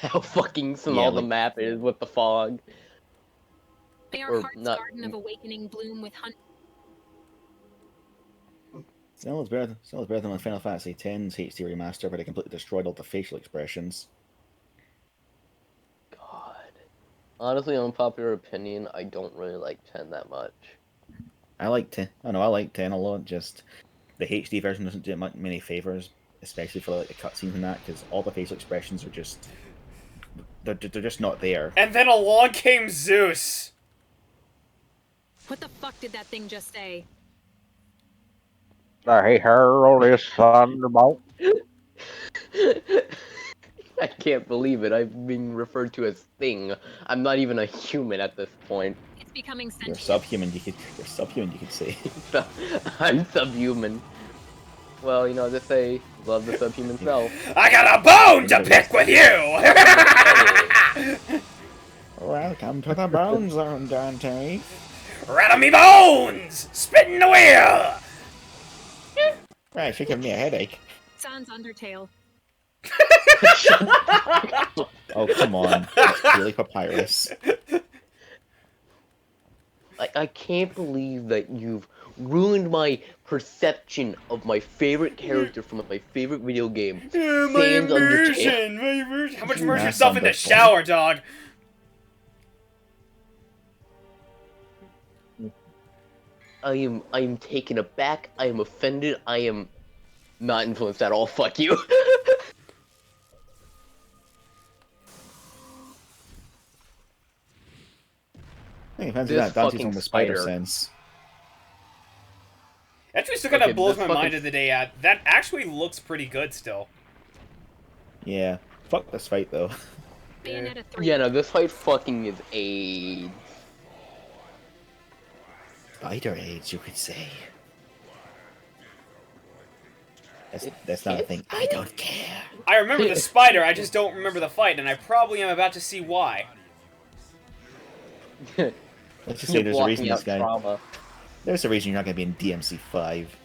how fucking small the map is with the fog. They Or are Heart's not- Garden of Awakening bloom with hunt. Still is better than Final Fantasy X's HD remaster, where they completely destroyed all the facial expressions. God. Honestly, unpopular opinion, I don't really like 10 that much. I like 10. I know I like 10 a lot. Just the HD version doesn't do it many favors, especially for like the cutscenes and that, because all the facial expressions are just they're just not there. And then along came Zeus. What the fuck did that thing just say? I herald this thunderbolt. I can't believe it. I'm being referred to as Thing. I'm not even a human at this point. It's becoming You're sentient. subhuman. You're subhuman. You could say. I'm subhuman. Well, you know, they say love the subhuman self. I got a bone to pick with you. Welcome to the Bone Zone, Dante. Rat of me bones, spitting the wheel. Right, you're giving me a headache. Sans Undertale. Oh, come on. It's really Papyrus. I can't believe that you've ruined my perception of my favorite character from my favorite video game. My Sans Undertale. immersion. How much Yeah, immerse yourself in the Thunderbolt. shower, dog? I am taken aback. I am offended. I am not influenced at all. Fuck you. Hey, fancy This that. Dante's fucking on the spider spider. sense. Actually, still kind of Okay, blows this my mind fucking- of the day. That actually looks pretty good still. Yeah. Fuck this fight, though. Bayonetta 3. Yeah, no, this fight fucking is AIDS. Spider AIDS, you could say. That's not a thing. I don't care. I remember the spider, I just don't remember the fight, and I probably am about to see why. Let's just say there's a reason Blocking this out guy. trauma. There's a reason you're not going to be in DMC 5.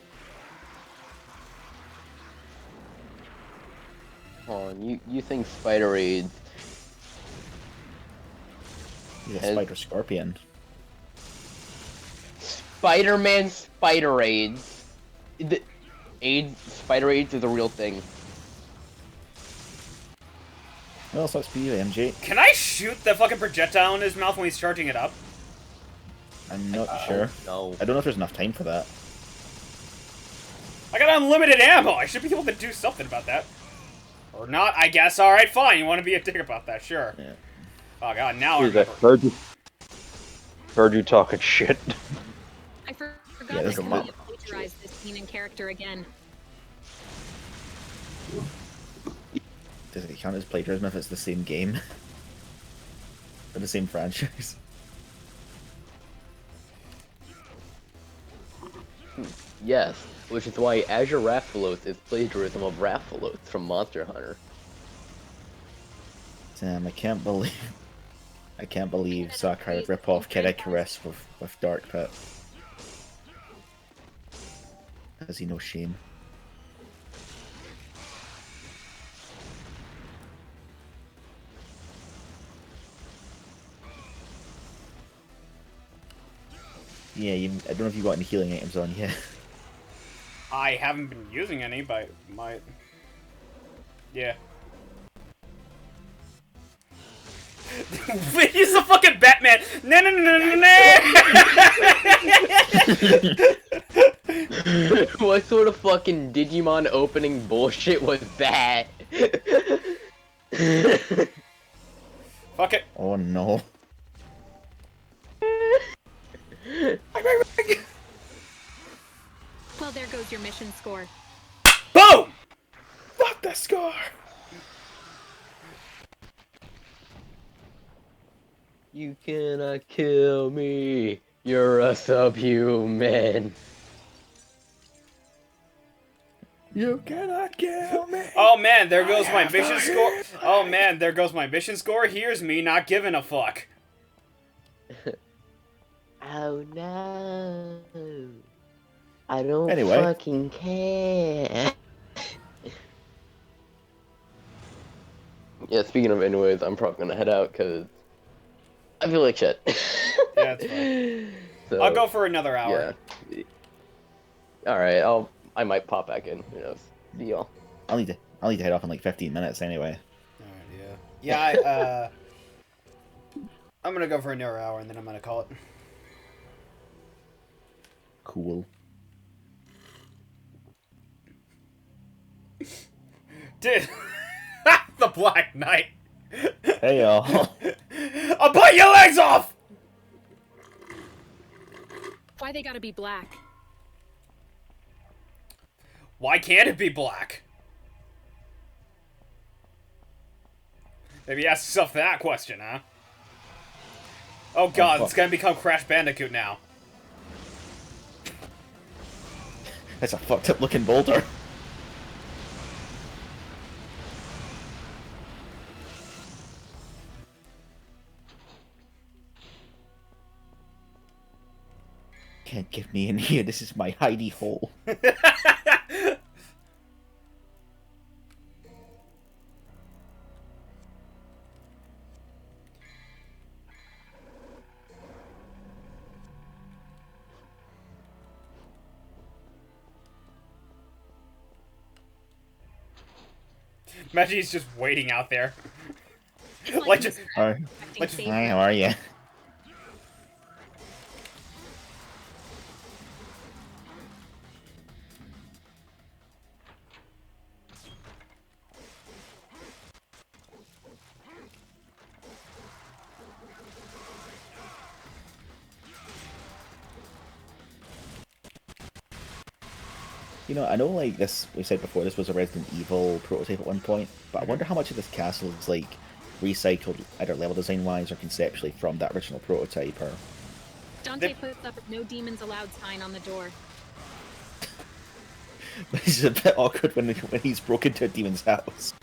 Hold on, you think Spider AIDS? He's a Has- spider scorpion. Spider-Man Spider AIDS. Spider AIDS is a real thing. Well, sucks for you, MJ. Can I shoot the fucking projectile in his mouth when he's charging it up? I'm not sure. No. I don't know if there's enough time for that. I got unlimited ammo. I should be able to do something about that. Or not, I guess. Alright, fine. You want to be a dick about that, sure. Yeah. Oh god, now I He's like, remember. heard you talking shit. I forgot Yeah, this that is a Camille lot. plagiarized this scene in character again. Does it count as plagiarism if it's the same game? Or the same franchise? Yes, which is why Azure Rathalos is plagiarism of Rathalos from Monster Hunter. Damn, I can't believe Sakurai would rip off Kid Icarus with Dark Pit. Has he no shame? Yeah, I don't know if you got any healing items on yet. I haven't been using any, but might. Yeah. He's a fucking Batman! No, no, no, no, no! What sort of fucking Digimon opening bullshit was that? Fuck it. Oh no. Well, there goes your mission score. Boom! Fuck the score! You cannot kill me. You're a subhuman. You cannot kill me! Oh man, there goes my mission score. Oh man, there goes my mission score. Here's me not giving a fuck. Oh no. I don't Anyway. fucking care. Yeah, speaking of anyways, I'm probably gonna head out because I feel like shit. Yeah, it's fine. So, I'll go for another hour. Yeah. Alright, I might pop back in. Who knows? See y'all. I'll need to head off in like 15 minutes anyway. Alright, yeah. Yeah, I'm gonna go for another hour and then I'm gonna call it. Cool. Dude, the Black Knight. Hey y'all. I'll bite your legs off! Why they gotta be black? Why can't it be black? Maybe ask yourself that question, huh? Oh god, it's gonna become Crash Bandicoot now. That's a fucked up looking boulder. Can't get me in here, this is my hidey hole. Imagine he's just waiting out there. It's Like just... Hi, how are you? You know, I know, like, this, we said before, this was a Resident Evil prototype at one point, but I wonder how much of this castle is, like, recycled, either level design-wise or conceptually, from that original prototype, or... Dante puts up a no demons allowed sign on the door. This is a bit awkward when he's broken into a demon's house.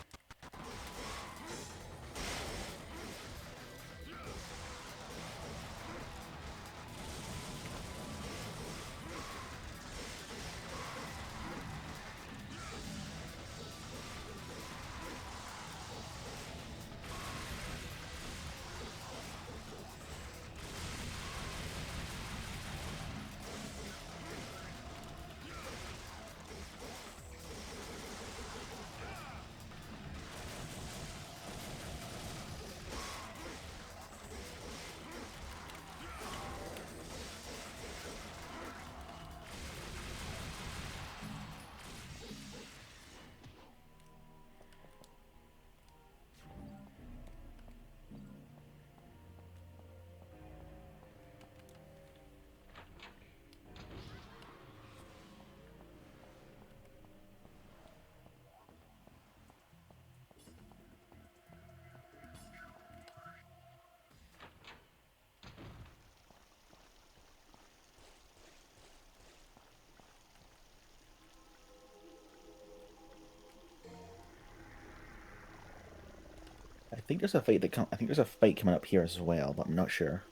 think there's a fight I think there's a fight coming up here as well, but I'm not sure.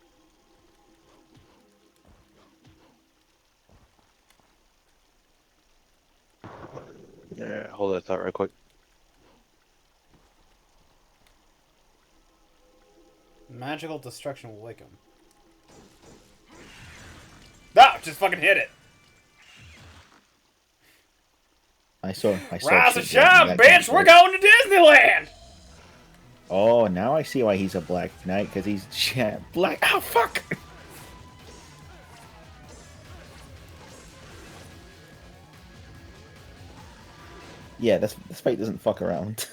Yeah, hold that thought right quick. Magical destruction will wake him. Ah! Just fucking hit it! I saw. Rise and shit shine, that bitch! can't We're work. going to Disneyland! Oh, now I see why he's a Black Knight, because he's black. Oh, fuck! Yeah, this fight doesn't fuck around.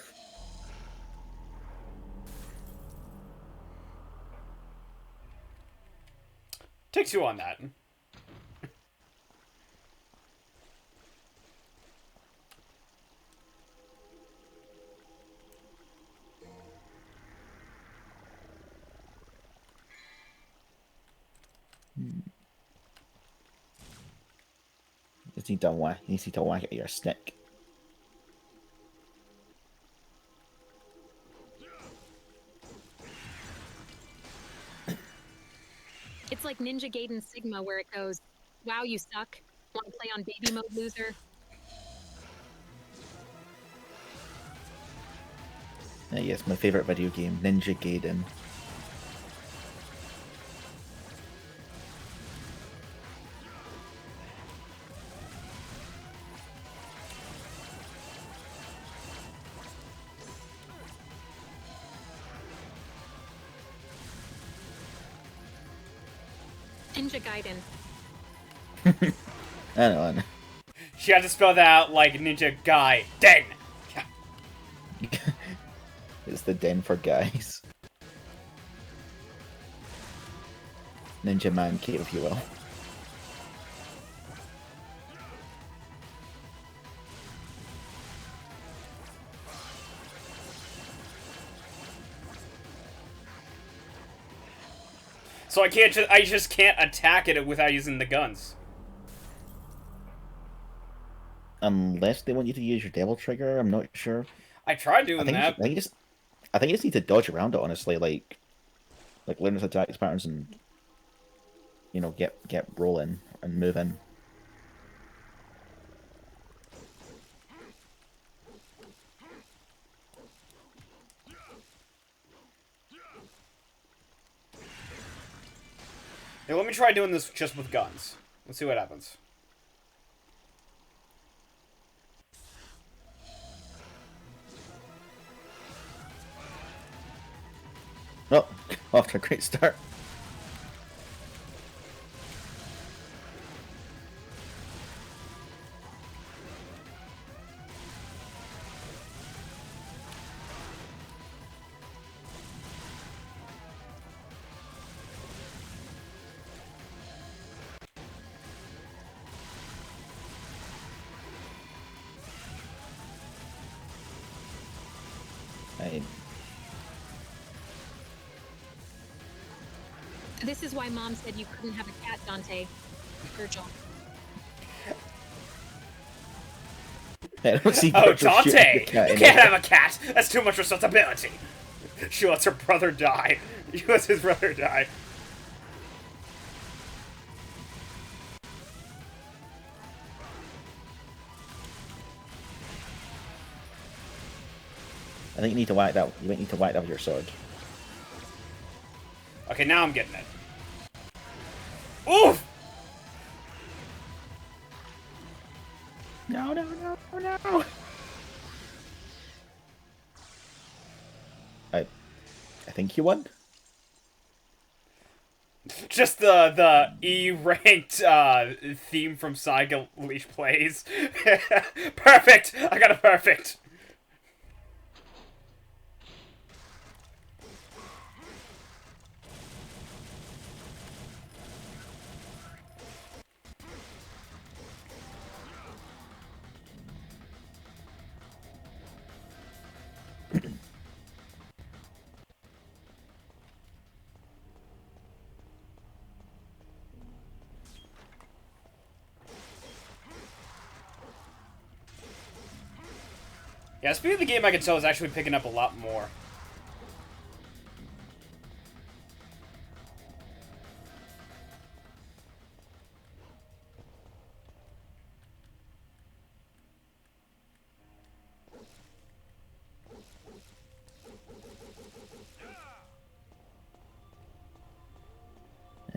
Takes you on that. You need to whack it with your stick. It's like Ninja Gaiden Sigma where it goes, wow, you suck. Want to play on baby mode, loser? Yes, my favorite video game, Ninja Gaiden. Ninja Gaiden. I know. She had to spell that out like Ninja Guy. Den! It's the den for guys. Ninja Man cave, if you will. So I just can't attack it without using the guns. Unless they want you to use your devil trigger, I'm not sure. I tried doing that. I think you just need to dodge around it, honestly, like learn its attacks patterns and get rolling and moving. Hey, let me try doing this just with guns. Let's see what happens. Oh, off to a great start. This is why Mom said you couldn't have a cat, Dante. Virgil. I don't see Oh, Virgil shooting Dante! the cat You in can't it. have a cat! That's too much responsibility! She lets her brother die. She lets his brother die. I think you need to whack that. You might need to whack that with your sword. Okay, now I'm getting it. Oof! No, no, no, no! I think you won. Just the E-ranked theme from Saiga Leash Plays. Perfect! I got a perfect! Yeah, speed of the game I can tell is actually picking up a lot more.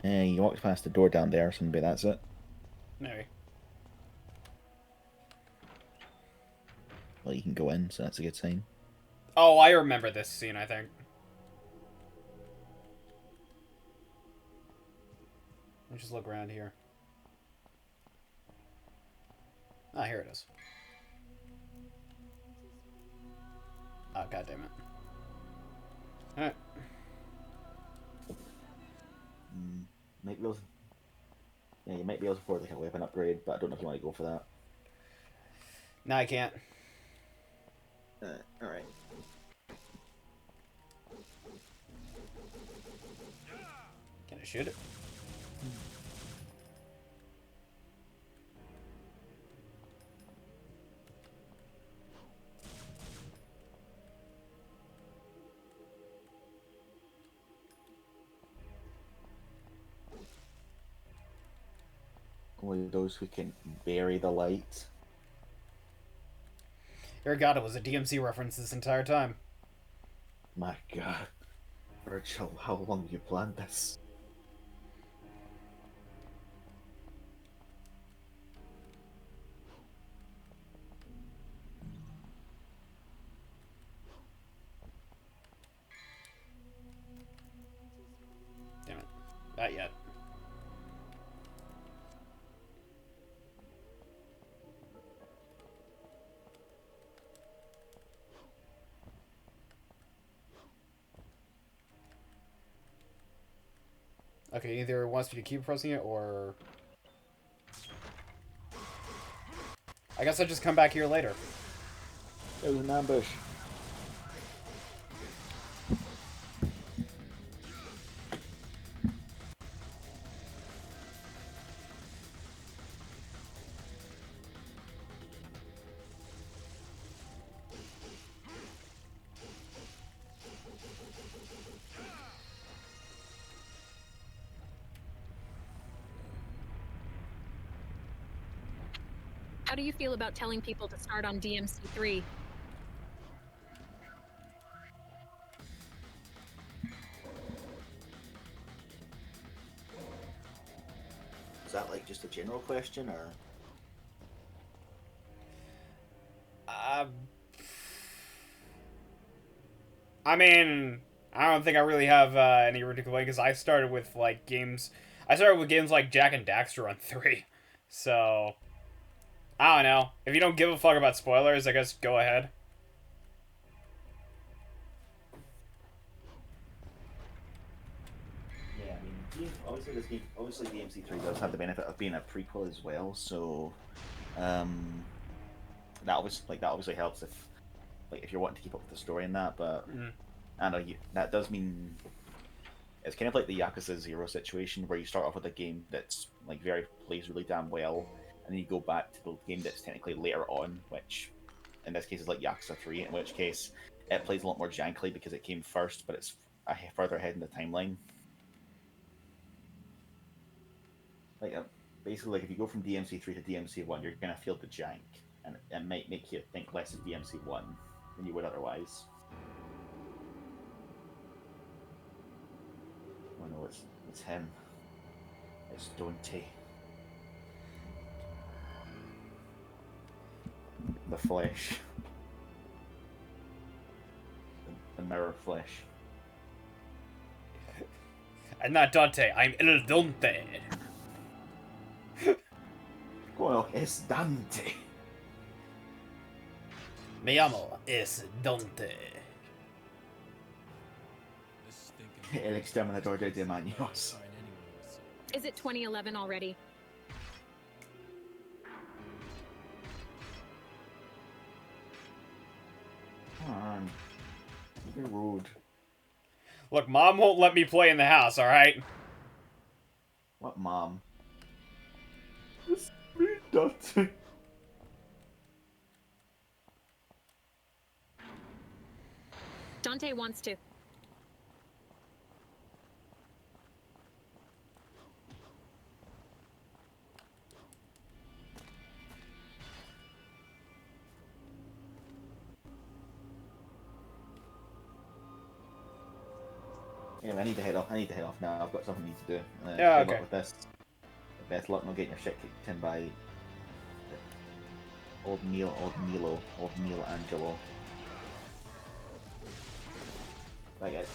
You walked past the door down there, so maybe that's it. Maybe. Well, you can go in, so that's a good sign. Oh, I remember this scene, I think. Let me just look around here. Ah, here it is. Oh, god damn it. Alright. Might be able to... Yeah, you might be able to afford like a weapon upgrade, but I don't know if you want to go for that. No, I can't. Alright. Can I shoot it? Only those who can bury the light. Dear God, it was a DMC reference this entire time. My God. Virgil, how long have you planned this? Damn it. Not yet. Okay, either wants me to keep pressing it, or... I guess I'll just come back here later. It was an ambush. How do you feel about telling people to start on DMC 3? Is that like just a general question, or? I mean, I don't think I really have any ridiculous way, because I started with like games. I started with games like Jack and Daxter on 3, so I don't know. If you don't give a fuck about spoilers, I guess go ahead. Yeah, I mean, obviously this game, obviously DMC3 does have the benefit of being a prequel as well, so that obviously helps if you're wanting to keep up with the story in that. But I know that does mean it's kind of like the Yakuza 0 situation, where you start off with a game that's like plays really damn well, and then you go back to the game that's technically later on, which in this case is like Yakuza 3, in which case it plays a lot more jankily because it came first, but it's further ahead in the timeline. Like basically, like if you go from DMC3 to DMC1, you're gonna feel the jank, and it might make you think less of DMC1 than you would otherwise. Oh no, it's him. It's Dante. The flesh. The mirror flesh. I'm not Dante, I'm El Dante. Well, it's Dante. Me llamo es Dante. El exterminador de demonios. Is it 2011 already? Come on. You're rude. Look, Mom won't let me play in the house, alright? What mom? It's me, Dante. Dante wants to. Anyway, I need to head off. I need to head off now. I've got something I need to do. Yeah, good okay. luck with this. Best luck not getting your shit kicked in by old Neil Angelo. Bye, guys.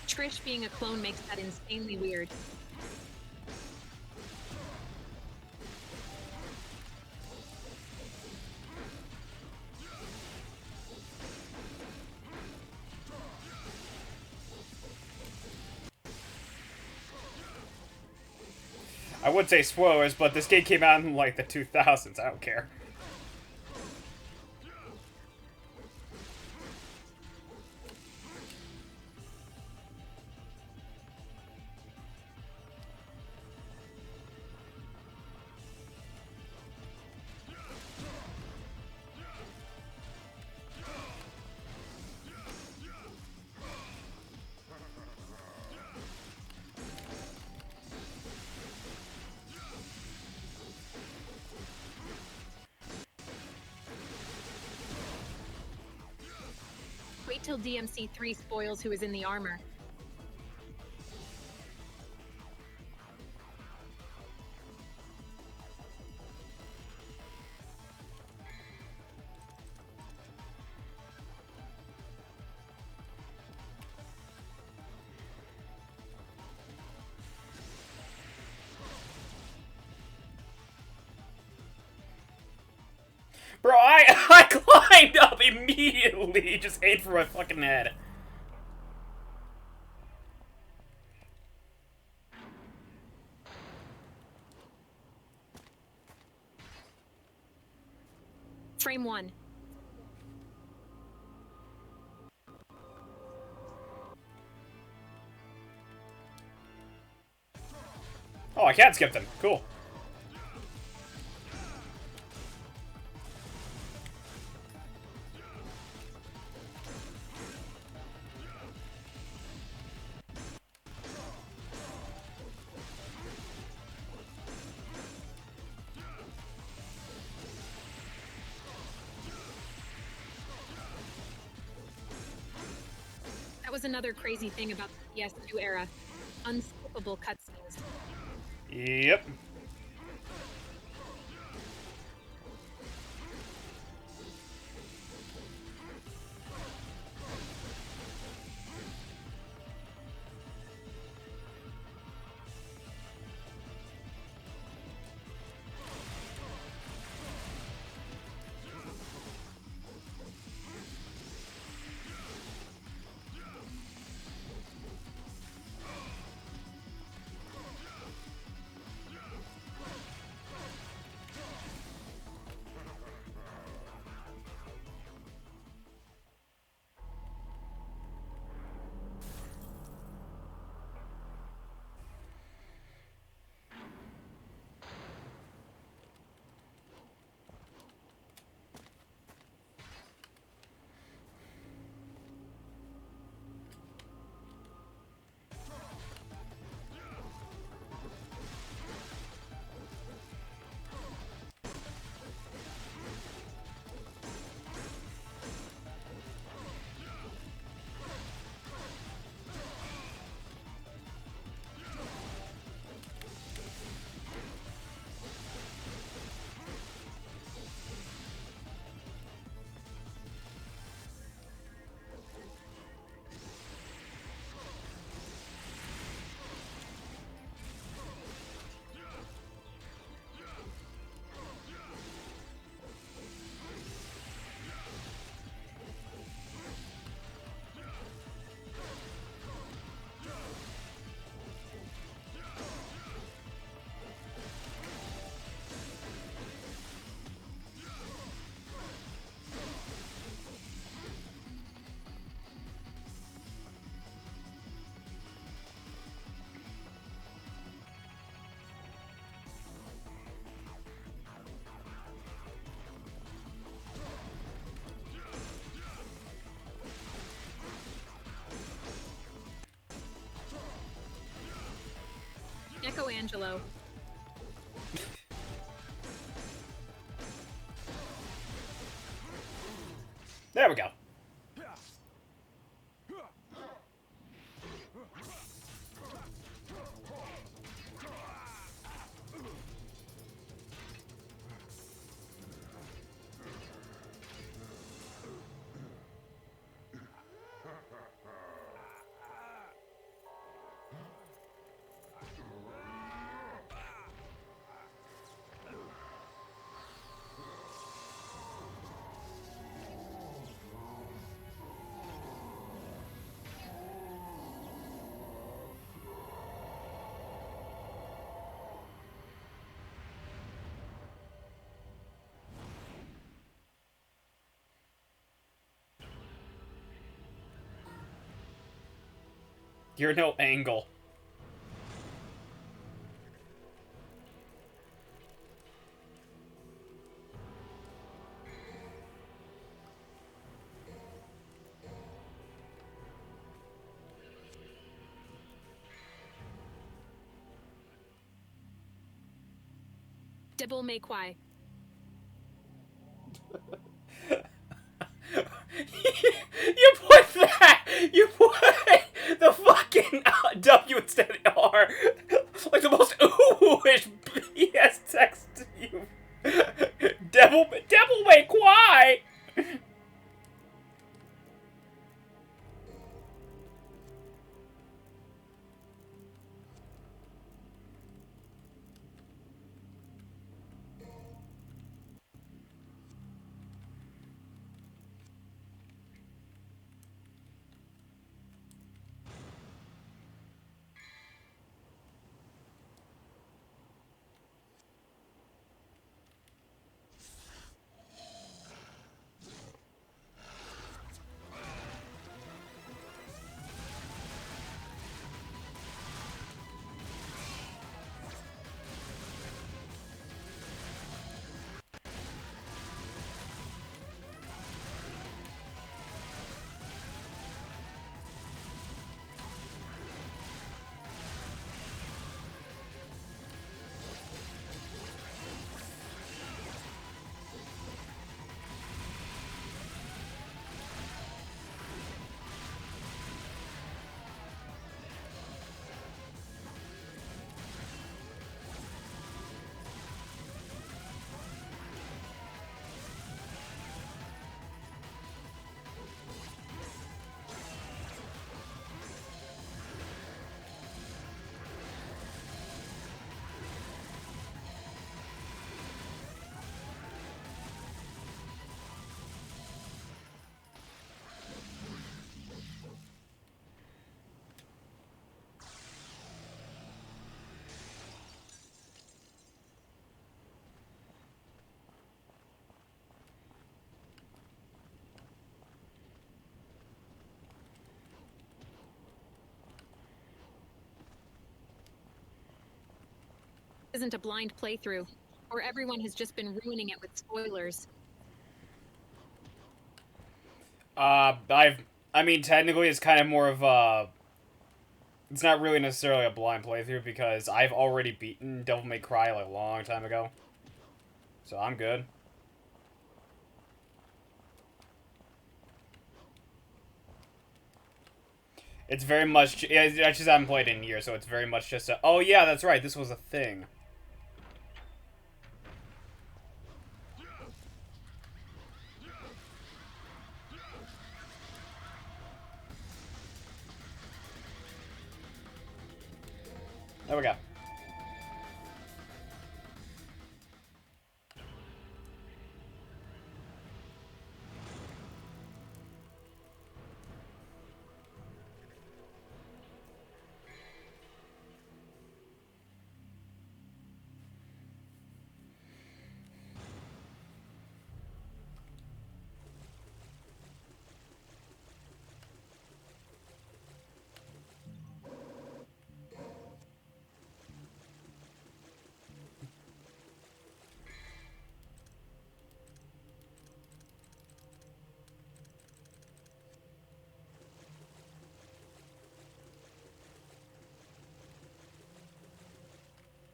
Trish being a clone makes that insanely weird. I would say spoilers, but this game came out in like the 2000s. I don't care. Wait till DMC 3 spoils who is in the armor. Bro, I climbed up immediately. Just aimed for my fucking head. Frame 1. Oh, I can't skip them. Cool. That was another crazy thing about the PS2 era. Unskippable cutscenes. Yep. Echo Angelo. There we go. You're no angle. Devil May Cry. You put that! You put the fucking W instead of R! Like the most ooh-ish BS text to you. Devil May Cry! Isn't a blind playthrough, or everyone has just been ruining it with spoilers. I mean, technically it's kind of more of a... It's not really necessarily a blind playthrough because I've already beaten Devil May Cry like a long time ago. So I'm good. It's very much... Yeah, I just haven't played it in years, so it's very much just a... Oh yeah, that's right, this was a thing. There we go.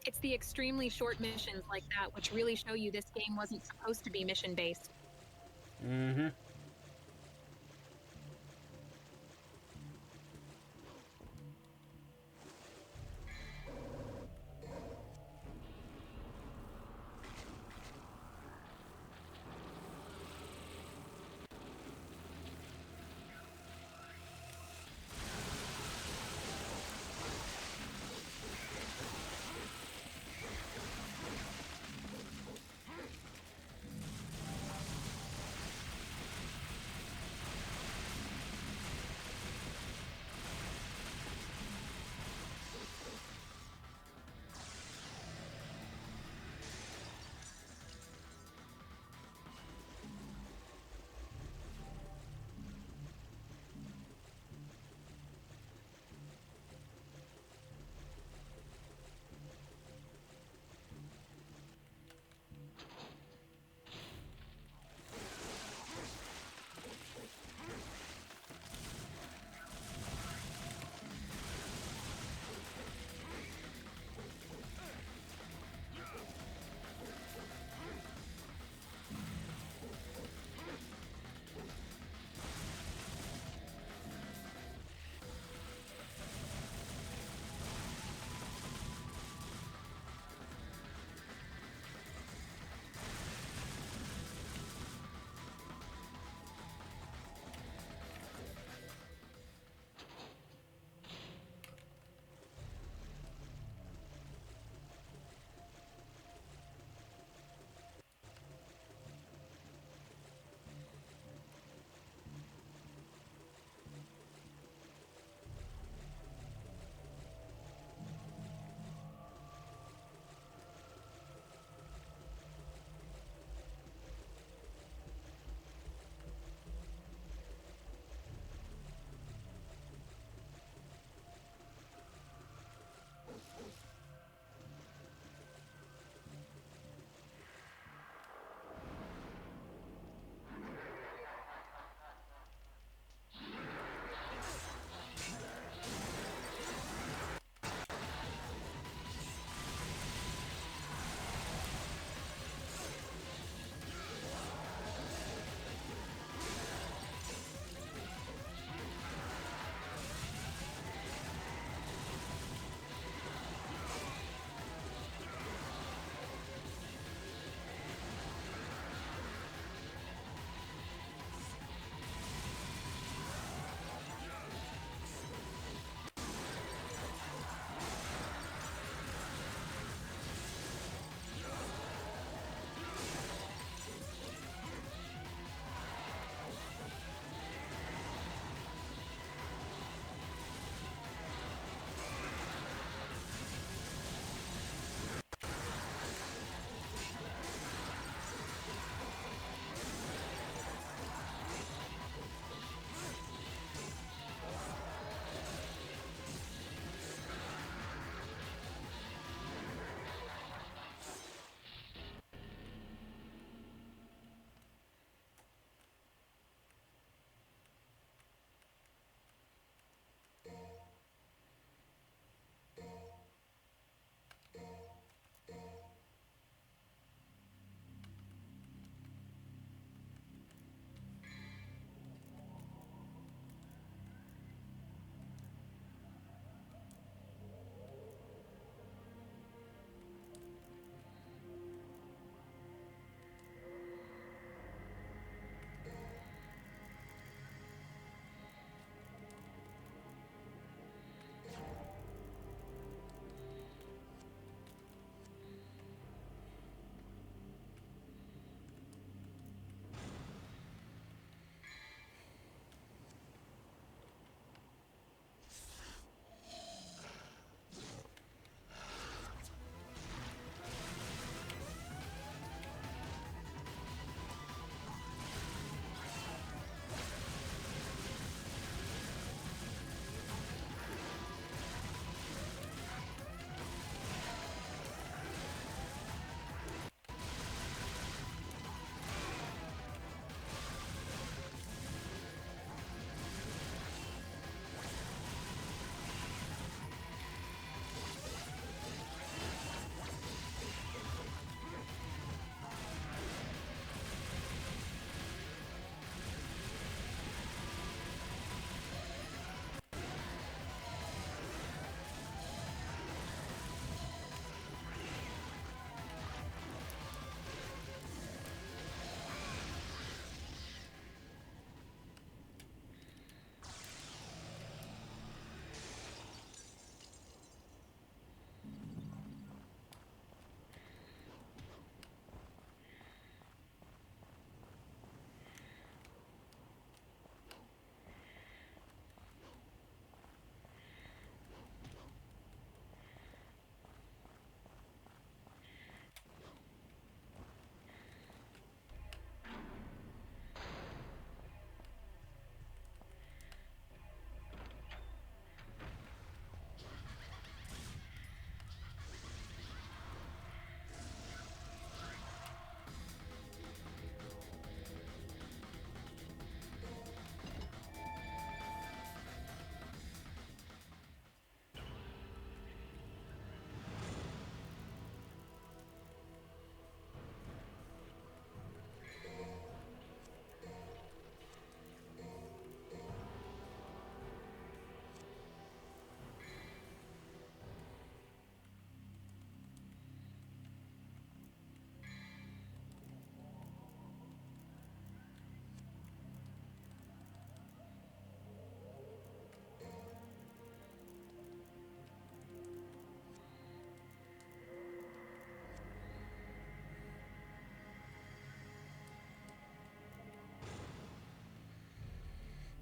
It's the extremely short missions like that which really show you this game wasn't supposed to be mission-based. Mm-hmm.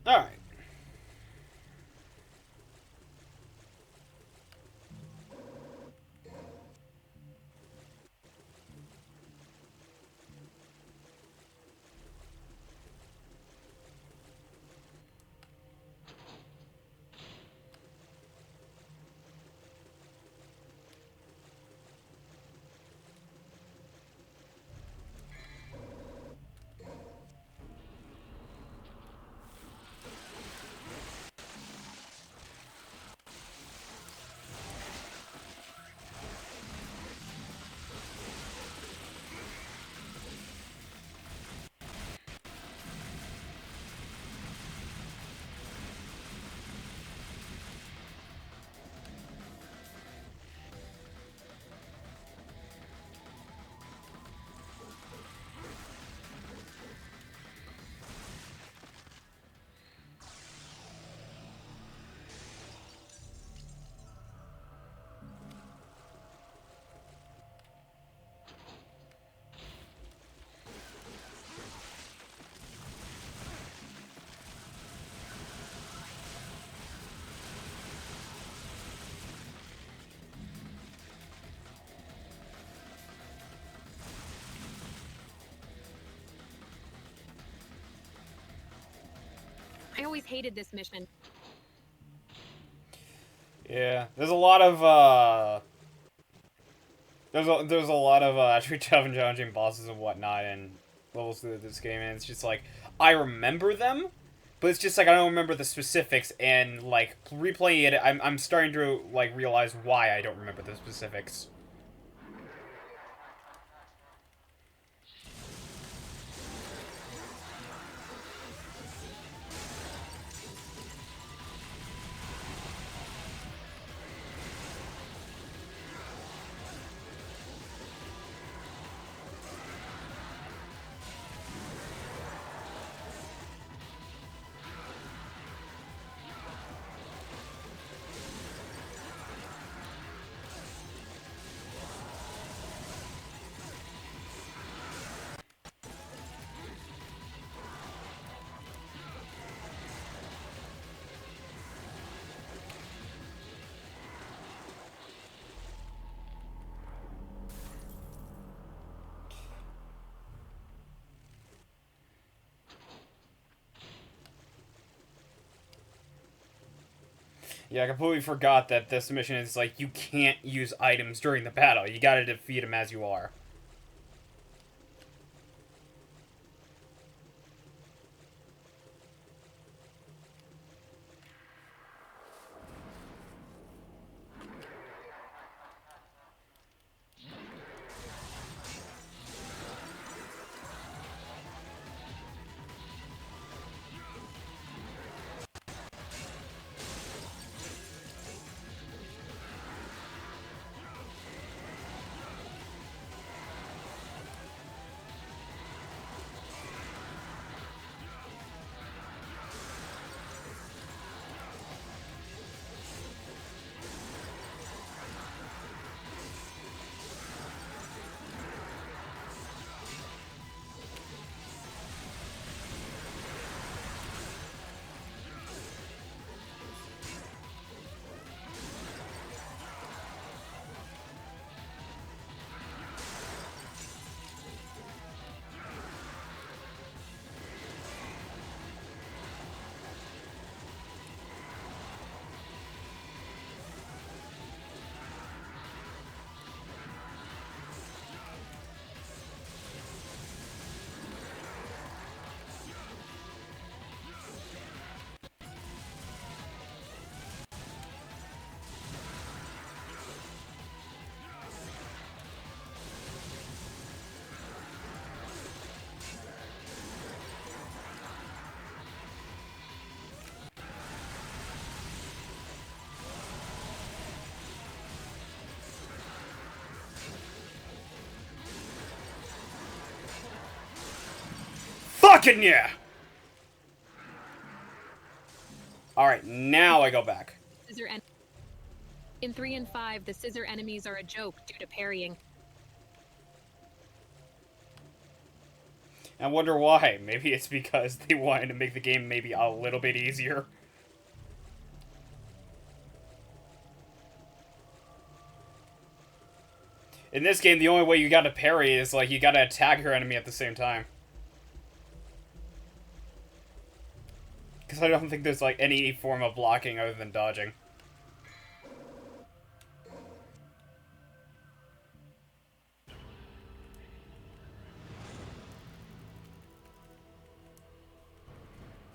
All right. I always hated this mission. Yeah, there's a lot of there's a lot of actually tough and challenging bosses and whatnot and levels of this game, and it's just like I remember them, but it's just like I don't remember the specifics, and like replaying it, I'm starting to like realize why I don't remember the specifics. Yeah, I completely forgot that this mission is like you can't use items during the battle. You gotta defeat them as you are. Fucking yeah! Alright, now I go back. Scissor In 3 and 5, the scissor enemies are a joke due to parrying. I wonder why. Maybe it's because they wanted to make the game maybe a little bit easier. In this game, the only way you gotta parry is, like, you gotta attack your enemy at the same time. Because I don't think there's, like, any form of blocking other than dodging.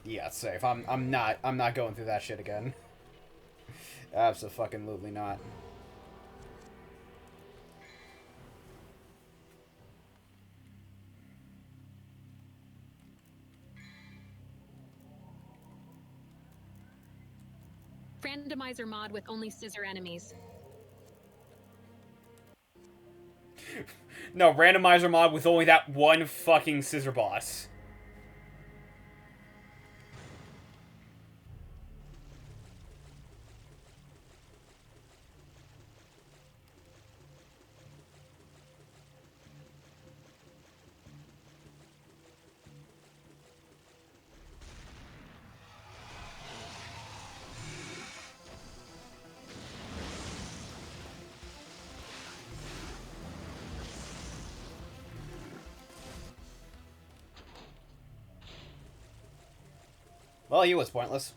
Yeah, it's safe. I'm not going through that shit again. Abso-fucking-lutely not. Randomizer mod with only scissor enemies. No, randomizer mod with only that one fucking scissor boss. Well, he was pointless.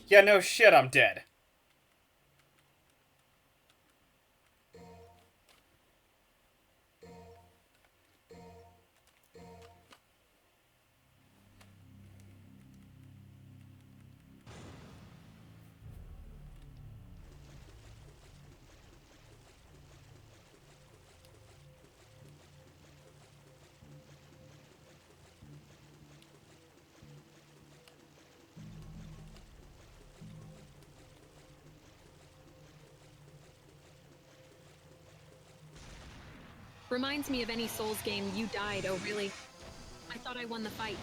Yeah, no shit, I'm dead. Reminds me of any Souls game you died, oh really? I thought I won the fight.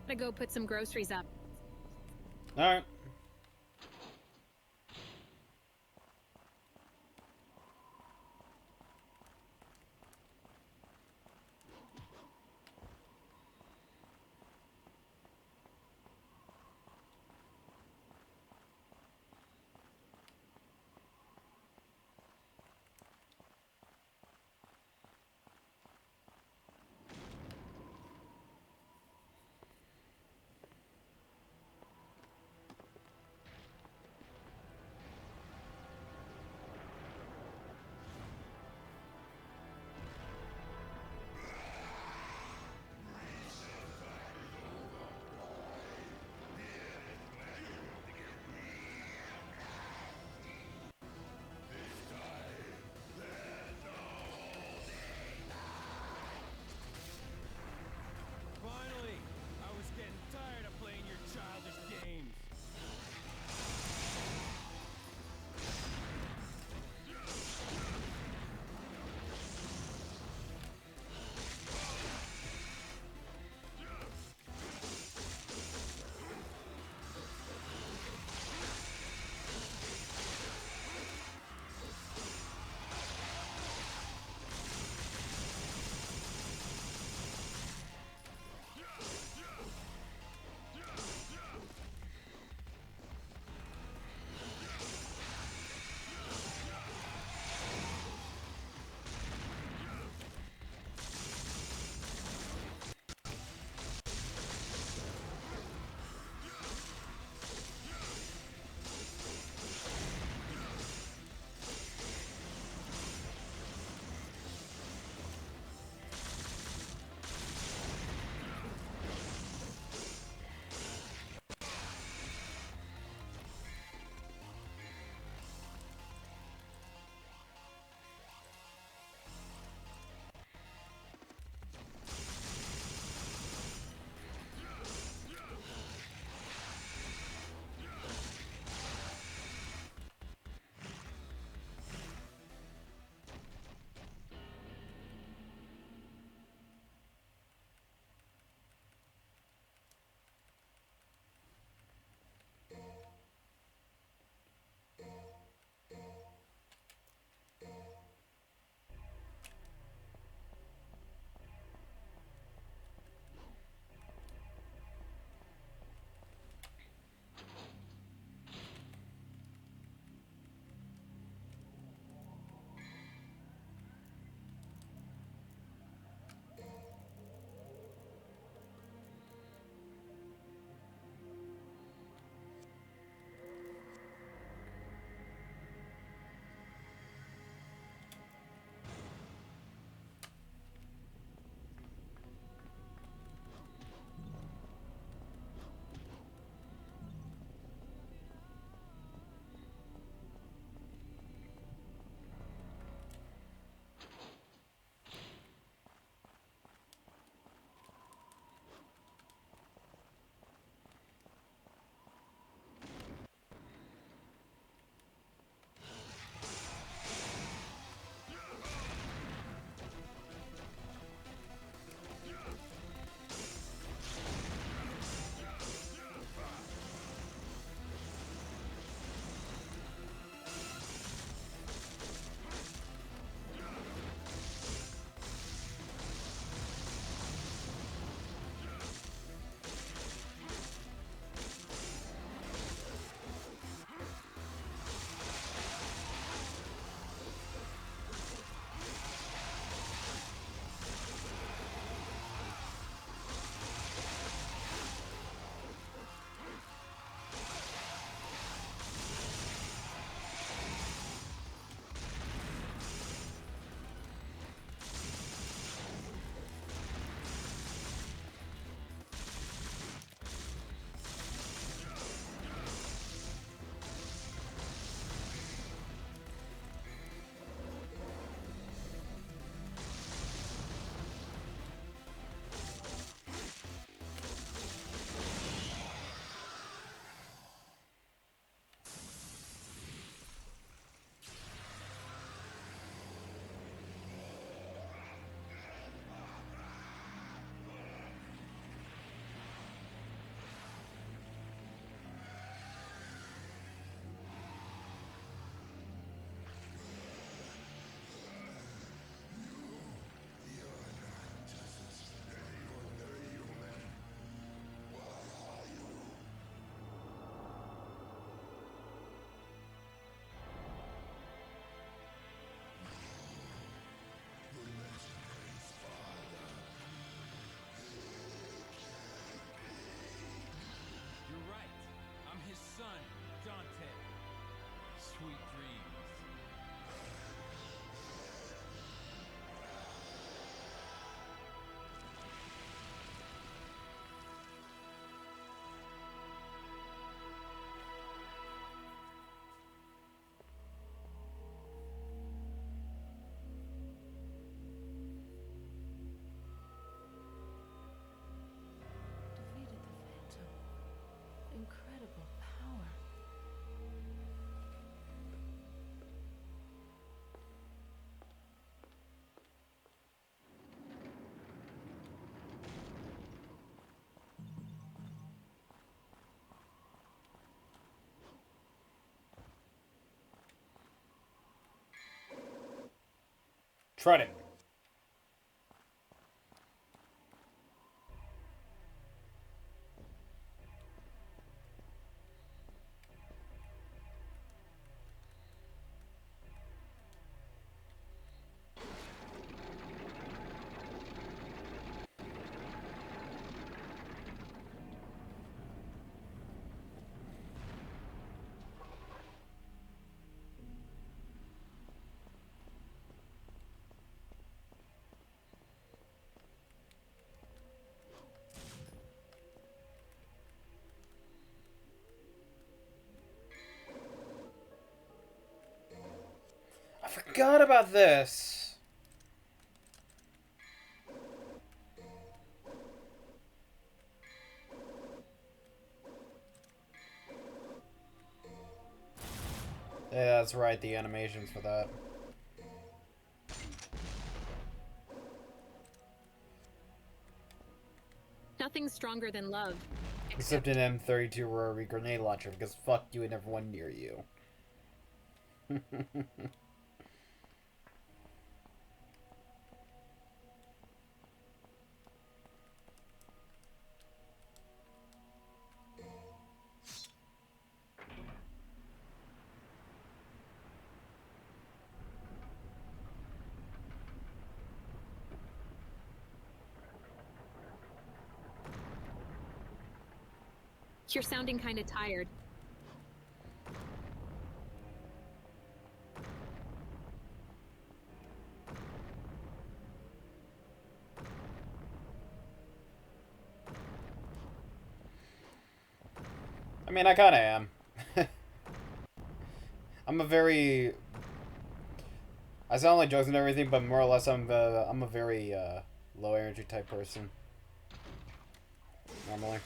Gotta go put some groceries up. Alright. Tried it. I forgot about this. Yeah, that's right, the animations for that. Nothing's stronger than love. Except an M32 rotary grenade launcher, because fuck you and everyone near you. You're sounding kind of tired. I mean, I kinda am. I'm a very... I sound like jokes and everything, but more or less I'm a very low energy type person. Normally.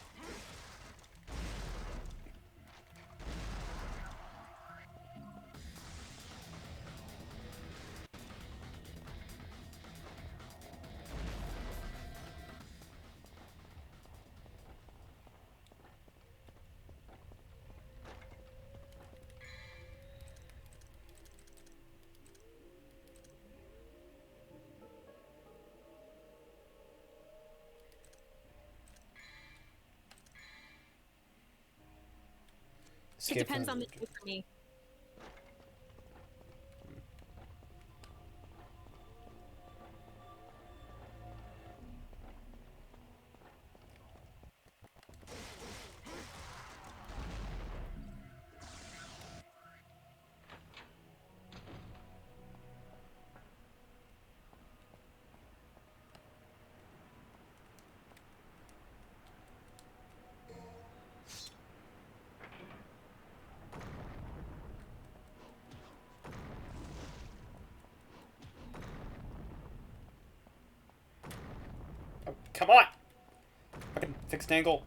It depends on the day for me. Oh, come on! Fucking fixed angle.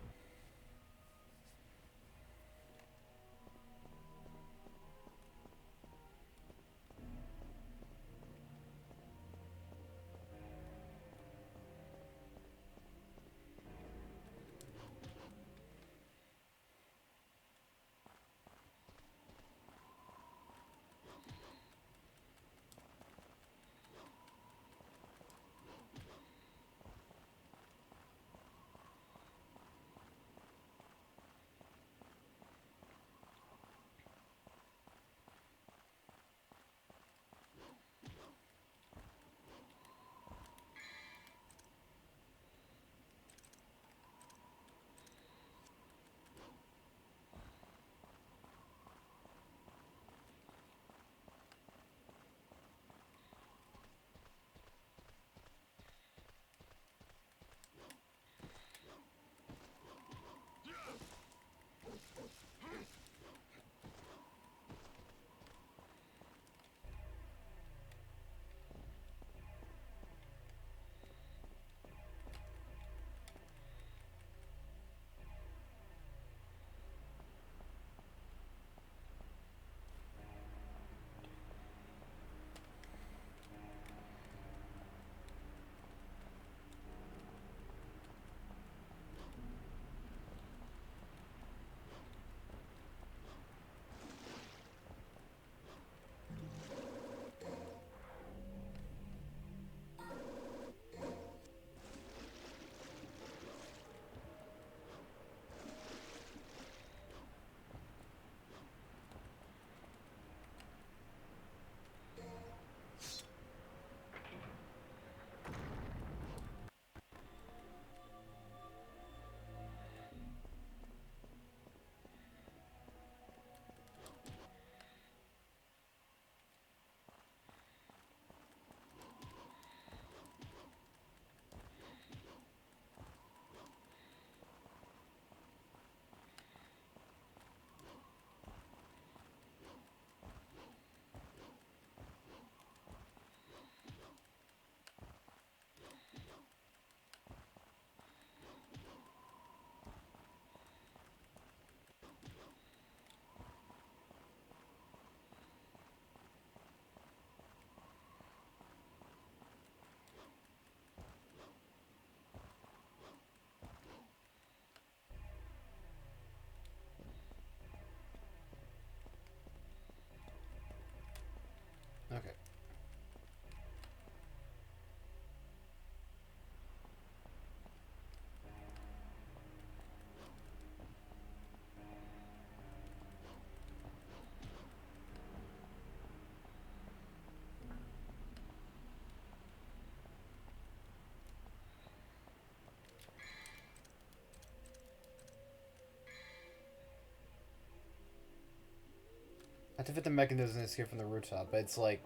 have to fit the mechanism to escape from the rooftop, but it's like...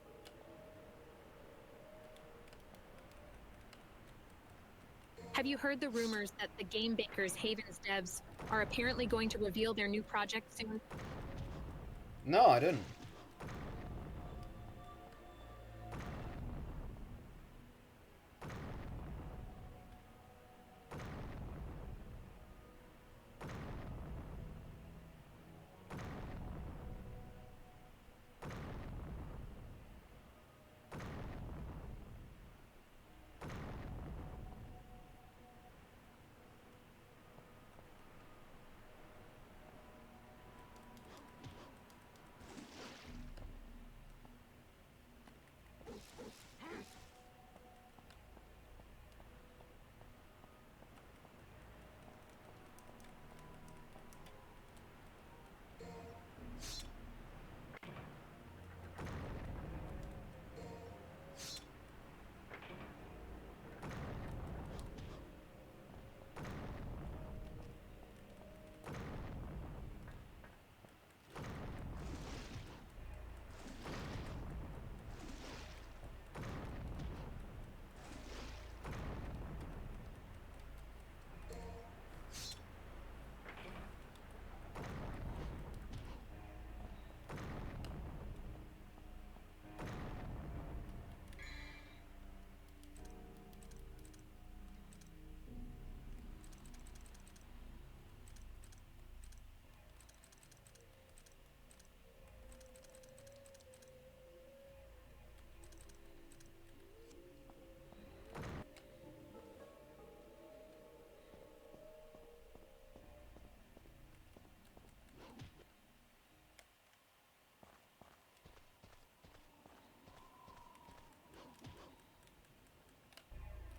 Have you heard the rumors that the game bakers Haven's devs are apparently going to reveal their new project soon? No, I didn't.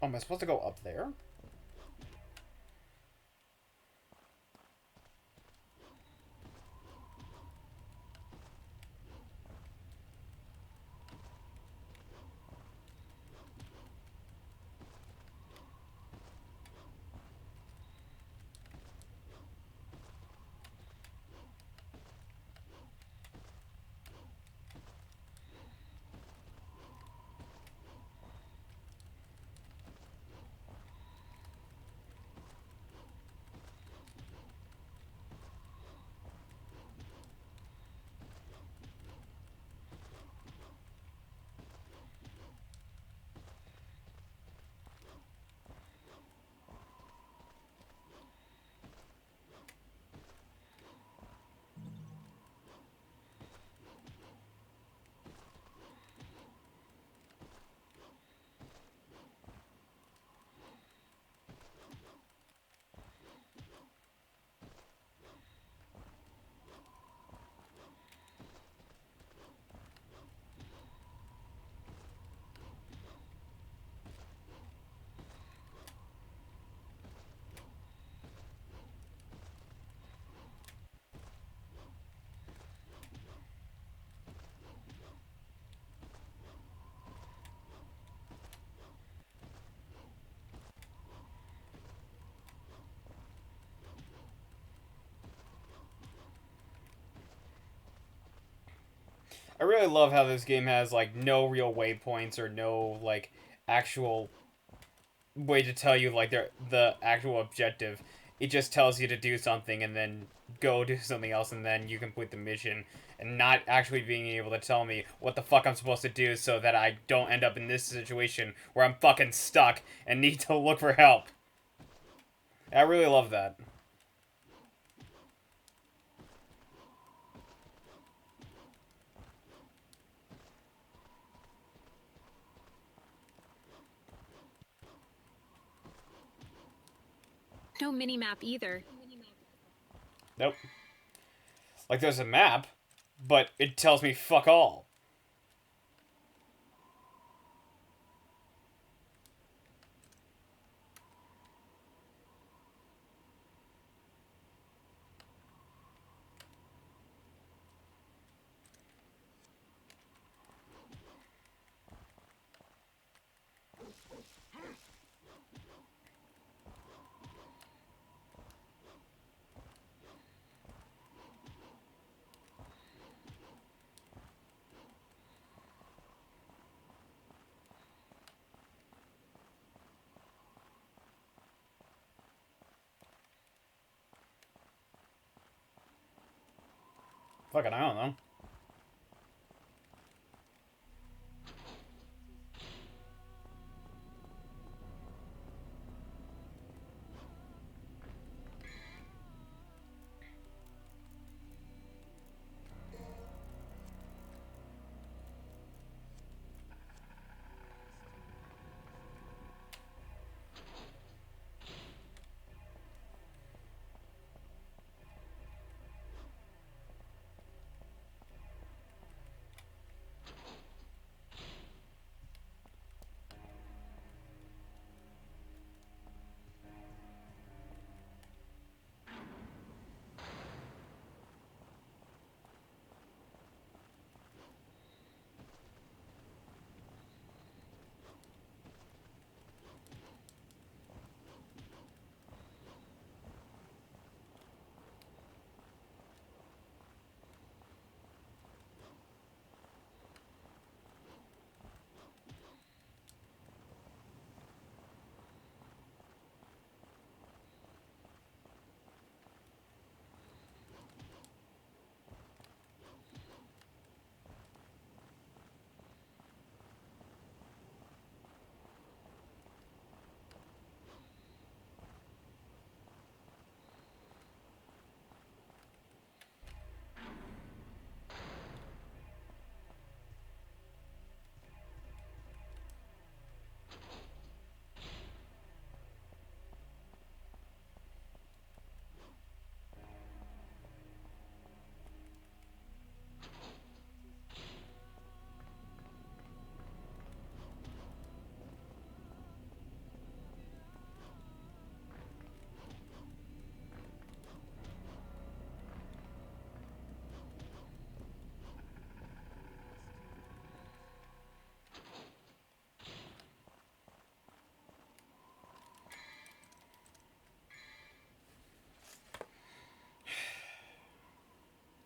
Oh, am I supposed to go up there? I really love how this game has, like, no real waypoints or no, like, actual way to tell you, like, the actual objective. It just tells you to do something and then go do something else and then you complete the mission. And not actually being able to tell me what the fuck I'm supposed to do so that I don't end up in this situation where I'm fucking stuck and need to look for help. I really love that. No mini-map either. Nope. Like, there's a map, but it tells me fuck all. Fucking, I don't know.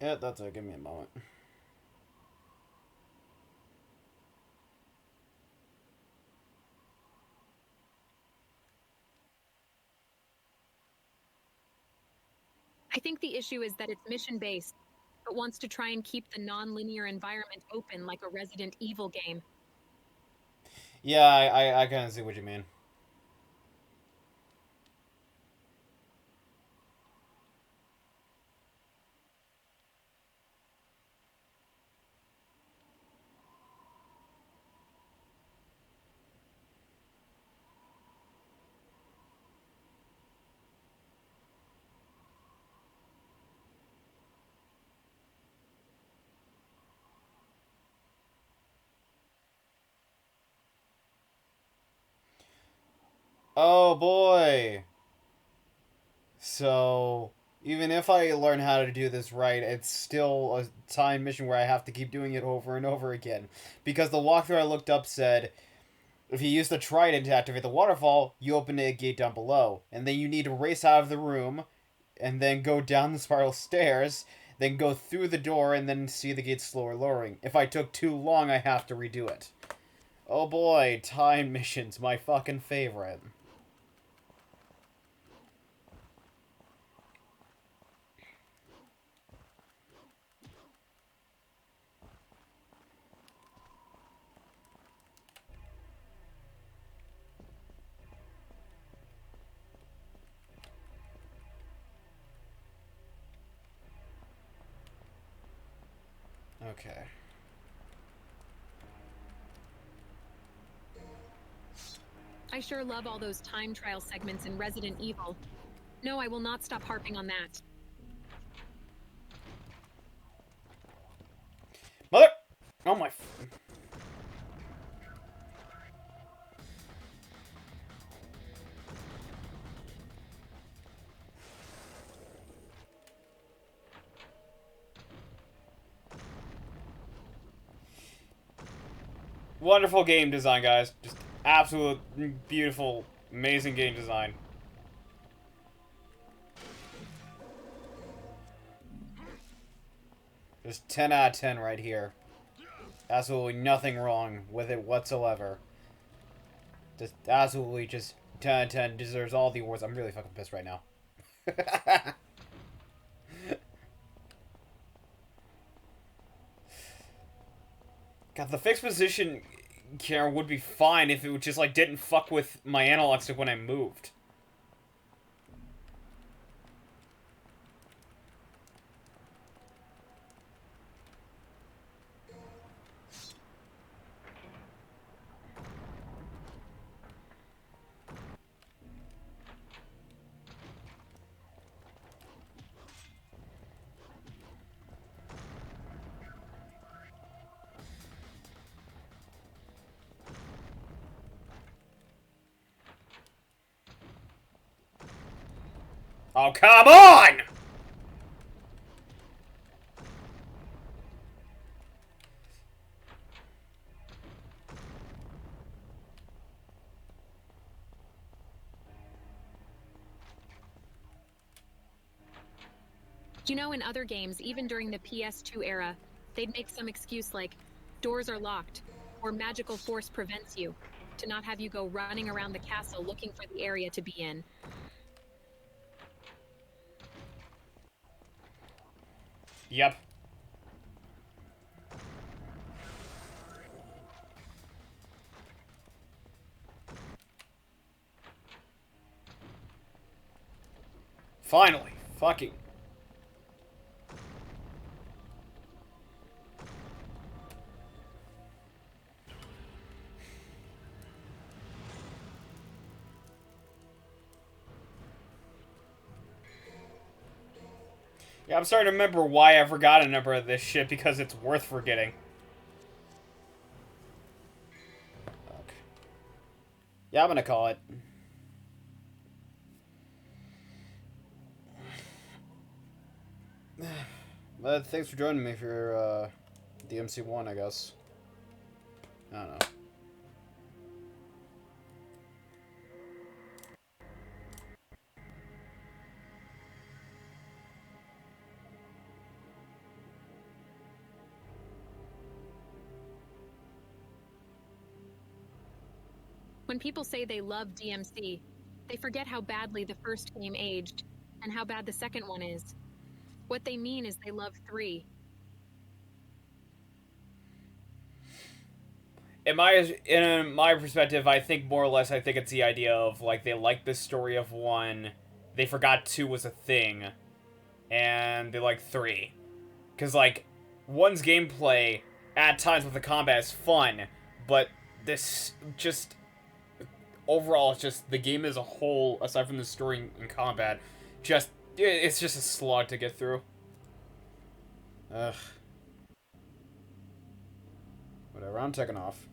Yeah, that's it. Give me a moment. I think the issue is that it's mission-based, but wants to try and keep the non-linear environment open like a Resident Evil game. Yeah, I kind of see what you mean. Oh boy. So, even if I learn how to do this right, it's still a time mission where I have to keep doing it over and over again. Because the walkthrough I looked up said, if you use the trident to activate the waterfall, you open a gate down below. And then you need to race out of the room, and then go down the spiral stairs, then go through the door, and then see the gate slower lowering. If I took too long, I have to redo it. Oh boy, time missions, my fucking favorite. Okay. I sure love all those time trial segments in Resident Evil. No, I will not stop harping on that. Mother! Oh my... Wonderful game design, guys. Just absolute beautiful, amazing game design. Just 10 out of 10 right here. Absolutely nothing wrong with it whatsoever. Just absolutely just 10 out of 10. Deserves all the awards. I'm really fucking pissed right now. God, the fixed position camera would be fine if it would just, like, didn't fuck with my analog stick when I moved. Oh, come on! You know, in other games, even during the PS2 era, they'd make some excuse like, doors are locked, or magical force prevents you, to not have you go running around the castle looking for the area to be in. Yep. Finally. Fucking. Yeah, I'm starting to remember why I forgot a number of this shit, because it's worth forgetting. Okay. Yeah, I'm gonna call it. But thanks for joining me for, DMC 1, I guess. I don't know. When people say they love DMC, they forget how badly the first game aged, and how bad the second one is. What they mean is they love 3. In my perspective, I think more or less, I think it's the idea of, like, they like the story of 1, they forgot 2 was a thing, and they like 3. Because, like, 1's gameplay, at times with the combat, is fun, but this just... Overall, it's just, the game as a whole, aside from the story and combat, just, it's just a slog to get through. Ugh. Whatever, I'm taking off.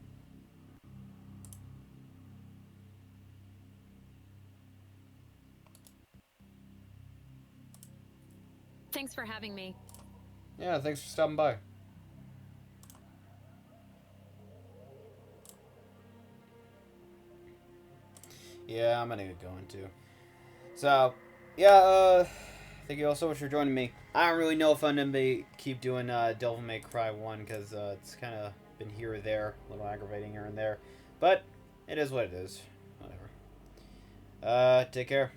Thanks for having me. Yeah, thanks for stopping by. Yeah, I'm gonna get going too. So, yeah, thank you all so much for joining me. I don't really know if I'm gonna keep doing Devil May Cry 1, because it's kind of been here or there, a little aggravating here and there. But, it is what it is. Whatever. Take care.